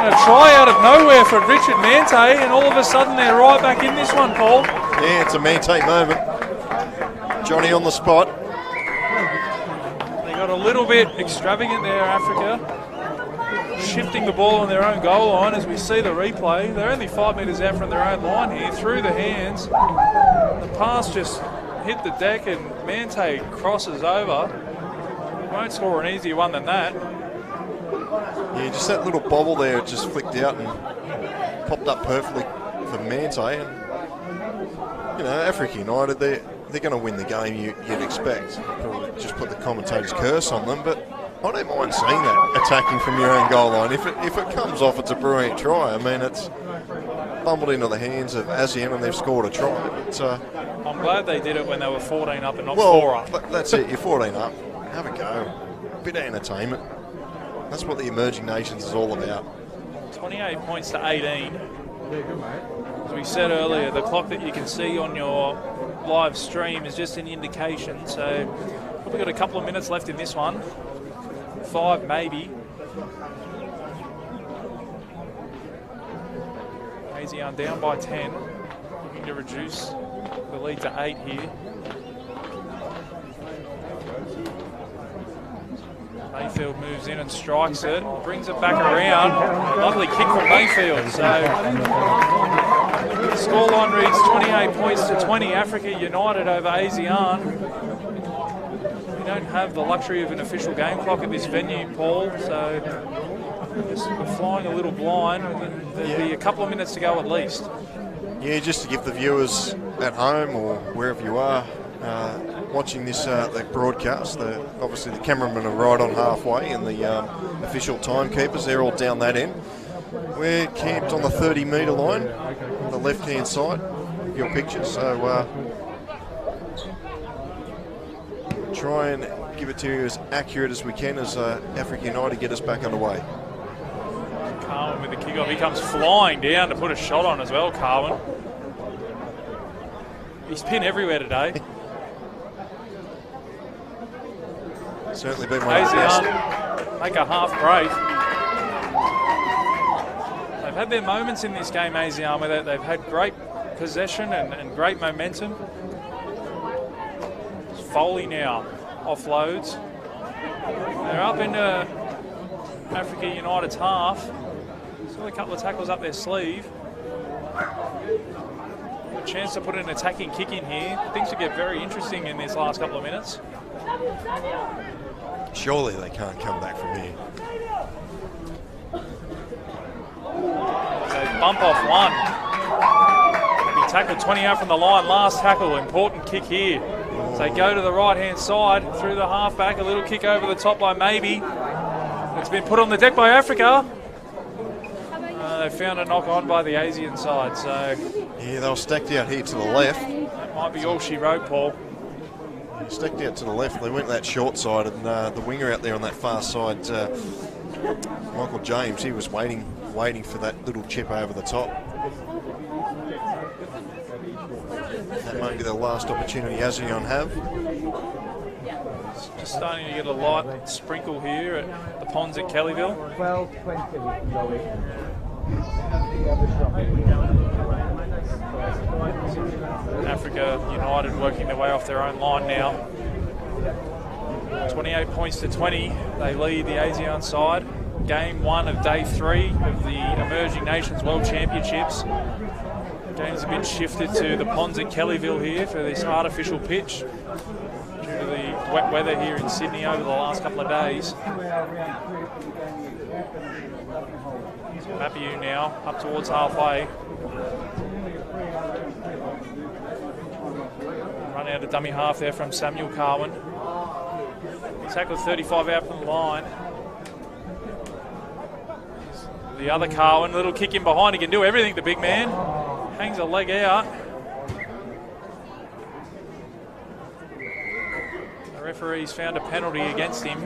And a try out of nowhere for Richard Mante, and all of a sudden they're right back in this one, Paul. Yeah, it's a Mante moment. Johnny on the spot. They got a little bit extravagant there, Africa. Shifting the ball on their own goal line as we see the replay. They're only 5 metres out from their own line here, through the hands. The pass just hit the deck and Mante crosses over. Won't score an easier one than that. Yeah, just that little bobble there, it just flicked out and popped up perfectly for Mante. And, you know, Africa United, they're going to win the game, you'd expect. Probably just put the commentator's curse on them, but I don't mind seeing that attacking from your own goal line. If it comes off, it's a brilliant try. I mean, it's bumbled into the hands of ASEAN and they've scored a try. But, I'm glad they did it when they were 14 up and not 4 up. That's it. You're 14 up. Have a go. Bit of entertainment. That's what the Emerging Nations is all about. 28 points to 18. As we said earlier, the clock that you can see on your live stream is just an indication. So we've got a couple of minutes left in this one. 5 maybe. ASEAN down by 10. Looking to reduce the lead to 8 here. Mayfield moves in and strikes it, brings it back around. Lovely kick from Mayfield. So the scoreline reads 28 points to 20. Africa United over ASEAN. We don't have the luxury of an official game clock at this venue, Paul, so we're flying a little blind. There'll be a couple of minutes to go at least. Yeah, just to give the viewers at home or wherever you are watching this the broadcast, obviously the cameramen are right on halfway and the official timekeepers, they're all down that end. We're camped on the 30-metre line, the left-hand side of your picture, so try and give it to you as accurate as we can as Africa United get us back underway. Carwin with the kick-off. He comes flying down to put a shot on as well, Carwin. He's pinned everywhere today. Certainly been one of the best. Make a half break. They've had their moments in this game, ASEAN, where they've had great possession and great momentum. Foley now offloads. They're up into Africa United's half. Still a couple of tackles up their sleeve. A chance to put an attacking kick in here. Things will get very interesting in this last couple of minutes. Surely they can't come back from here. They bump off one. Maybe tackled 20 out from the line. Last tackle, important kick here. So they go to the right-hand side through the halfback. A little kick over the top by Maybe. It's been put on the deck by Africa. They found a knock on by the ASEAN side. So yeah, they were stacked out here to the left. That might be all she wrote, Paul. Stacked out to the left. They went that short side, and the winger out there on that far side, Michael James, he was waiting for that little chip over the top. That may be the last opportunity ASEAN have. Just starting to get a light sprinkle here at the ponds at Kellyville. 12-20. Africa United working their way off their own line now. 28 points to 20. They lead the ASEAN side. Game 1 of day 3 of the Emerging Nations World Championships. Games have been shifted to the ponds at Kellyville here for this artificial pitch due to the wet weather here in Sydney over the last couple of days. Mapiu now up towards halfway. Run out of dummy half there from Samuel Carwin. Tackle 35 out from the line. The other Carwin, little kick in behind. He can do everything, the big man. Hangs a leg out. The referee's found a penalty against him.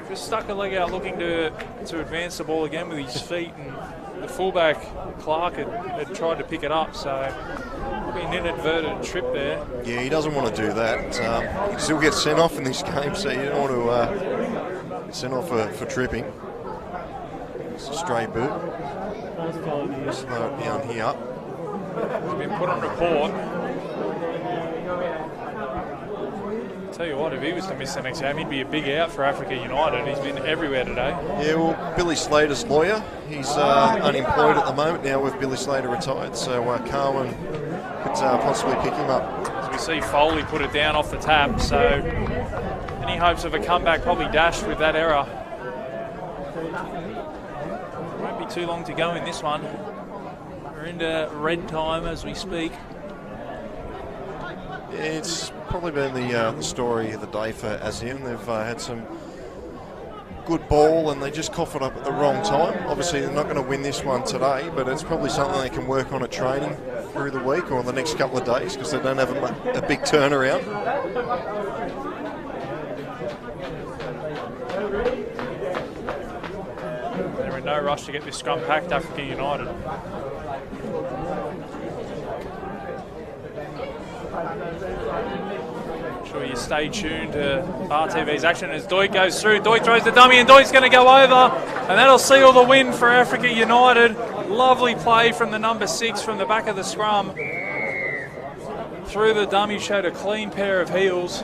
Just stuck a leg out looking to advance the ball again with his feet, and the fullback, Clark, had tried to pick it up, so probably an inadvertent trip there. Yeah, he doesn't want to do that. He still gets sent off in this game, so you don't want to get sent off for tripping. It's a stray boot. Slow it down here. He's been put on report. Tell you what, if he was to miss the next game, he'd be a big out for Africa United. He's been everywhere today. Yeah, well, Billy Slater's lawyer, he's unemployed at the moment now with Billy Slater retired, so Carwin could possibly pick him up. As we see Foley put it down off the tap, so any hopes of a comeback probably dashed with that error. Won't be too long to go in this one. We're into red time as we speak. Yeah, it's probably been the story of the day for ASEAN. They've had some good ball and they just cough it up at the wrong time. Obviously they're not going to win this one today, but it's probably something they can work on at training through the week or the next couple of days, because they don't have a big turnaround. They're in no rush to get this scrum packed, Africa United. Sure you stay tuned to RTV's action as Doig goes through. Doig throws the dummy and Doig's going to go over, and that'll seal the win for Africa United. Lovely play from the number 6 from the back of the scrum. Through the dummy, showed a clean pair of heels,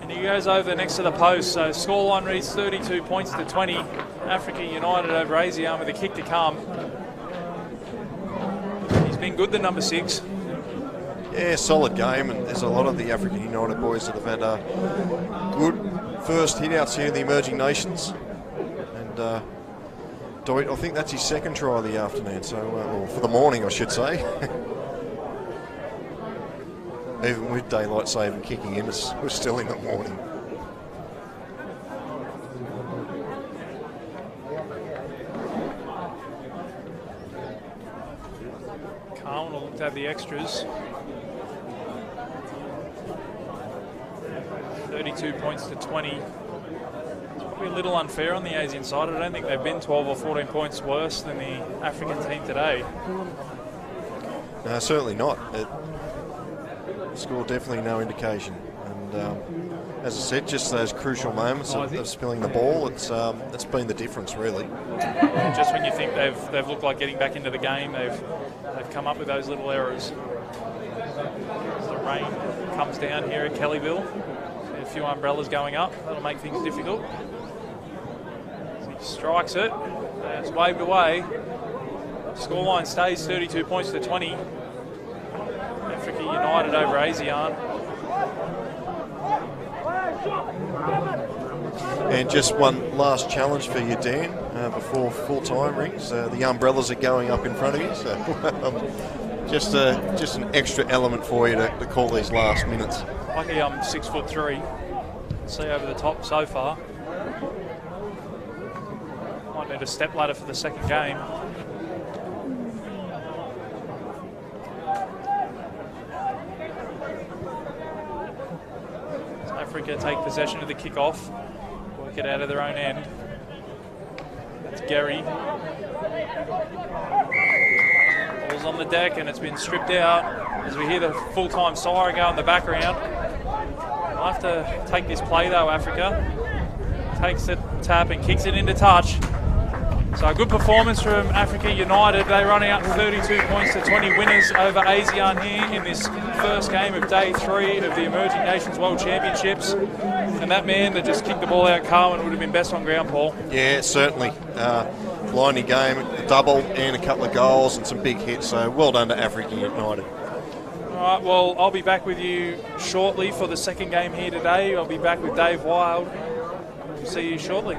and he goes over next to the post. So scoreline reads 32 points to 20. Africa United over ASEAN with a kick to come. He's been good, the number 6. Yeah, solid game, and there's a lot of the African United boys that have had good first hit-outs here in the Emerging Nations. And Doit, I think that's his second try of the afternoon, so or for the morning, I should say. Even with daylight saving kicking in, we're still in the morning. Carwin will look to have the extras. 32 points to 20. It's probably a little unfair on the ASEAN side. I don't think they've been 12 or 14 points worse than the African team today. No, certainly not. Score definitely no indication. And as I said, just those crucial moments of spilling the ball, it's been the difference, really. Just when you think they've looked like getting back into the game, they've come up with those little errors. As the rain comes down here at Kellyville, a few umbrellas going up, that'll make things difficult. As he strikes it, it's waved away. Scoreline stays 32 points to 20. Africa United over ASEAN. And just one last challenge for you, Dan, before full-time rings. The umbrellas are going up in front of you, so just an extra element for you to call these last minutes. Lucky I'm 6'3". See over the top so far. Might need a step ladder for the second game. Africa take possession of the kick-off, work it out of their own end. That's Gary. Ball's on the deck and it's been stripped out as we hear the full-time siren go in the background. We'll have to take this play though, Africa. Takes the tap and kicks it into touch. So a good performance from Africa United. They run out 32 points to 20 winners over ASEAN here in this first game of day 3 of the Emerging Nations World Championships. And that man that just kicked the ball out, Carwin, would have been best on ground, Paul. Yeah, certainly. Liney game, a double and a couple of goals and some big hits. So well done to Africa United. All right, well, I'll be back with you shortly for the second game here today. I'll be back with Dave Wild. See you shortly.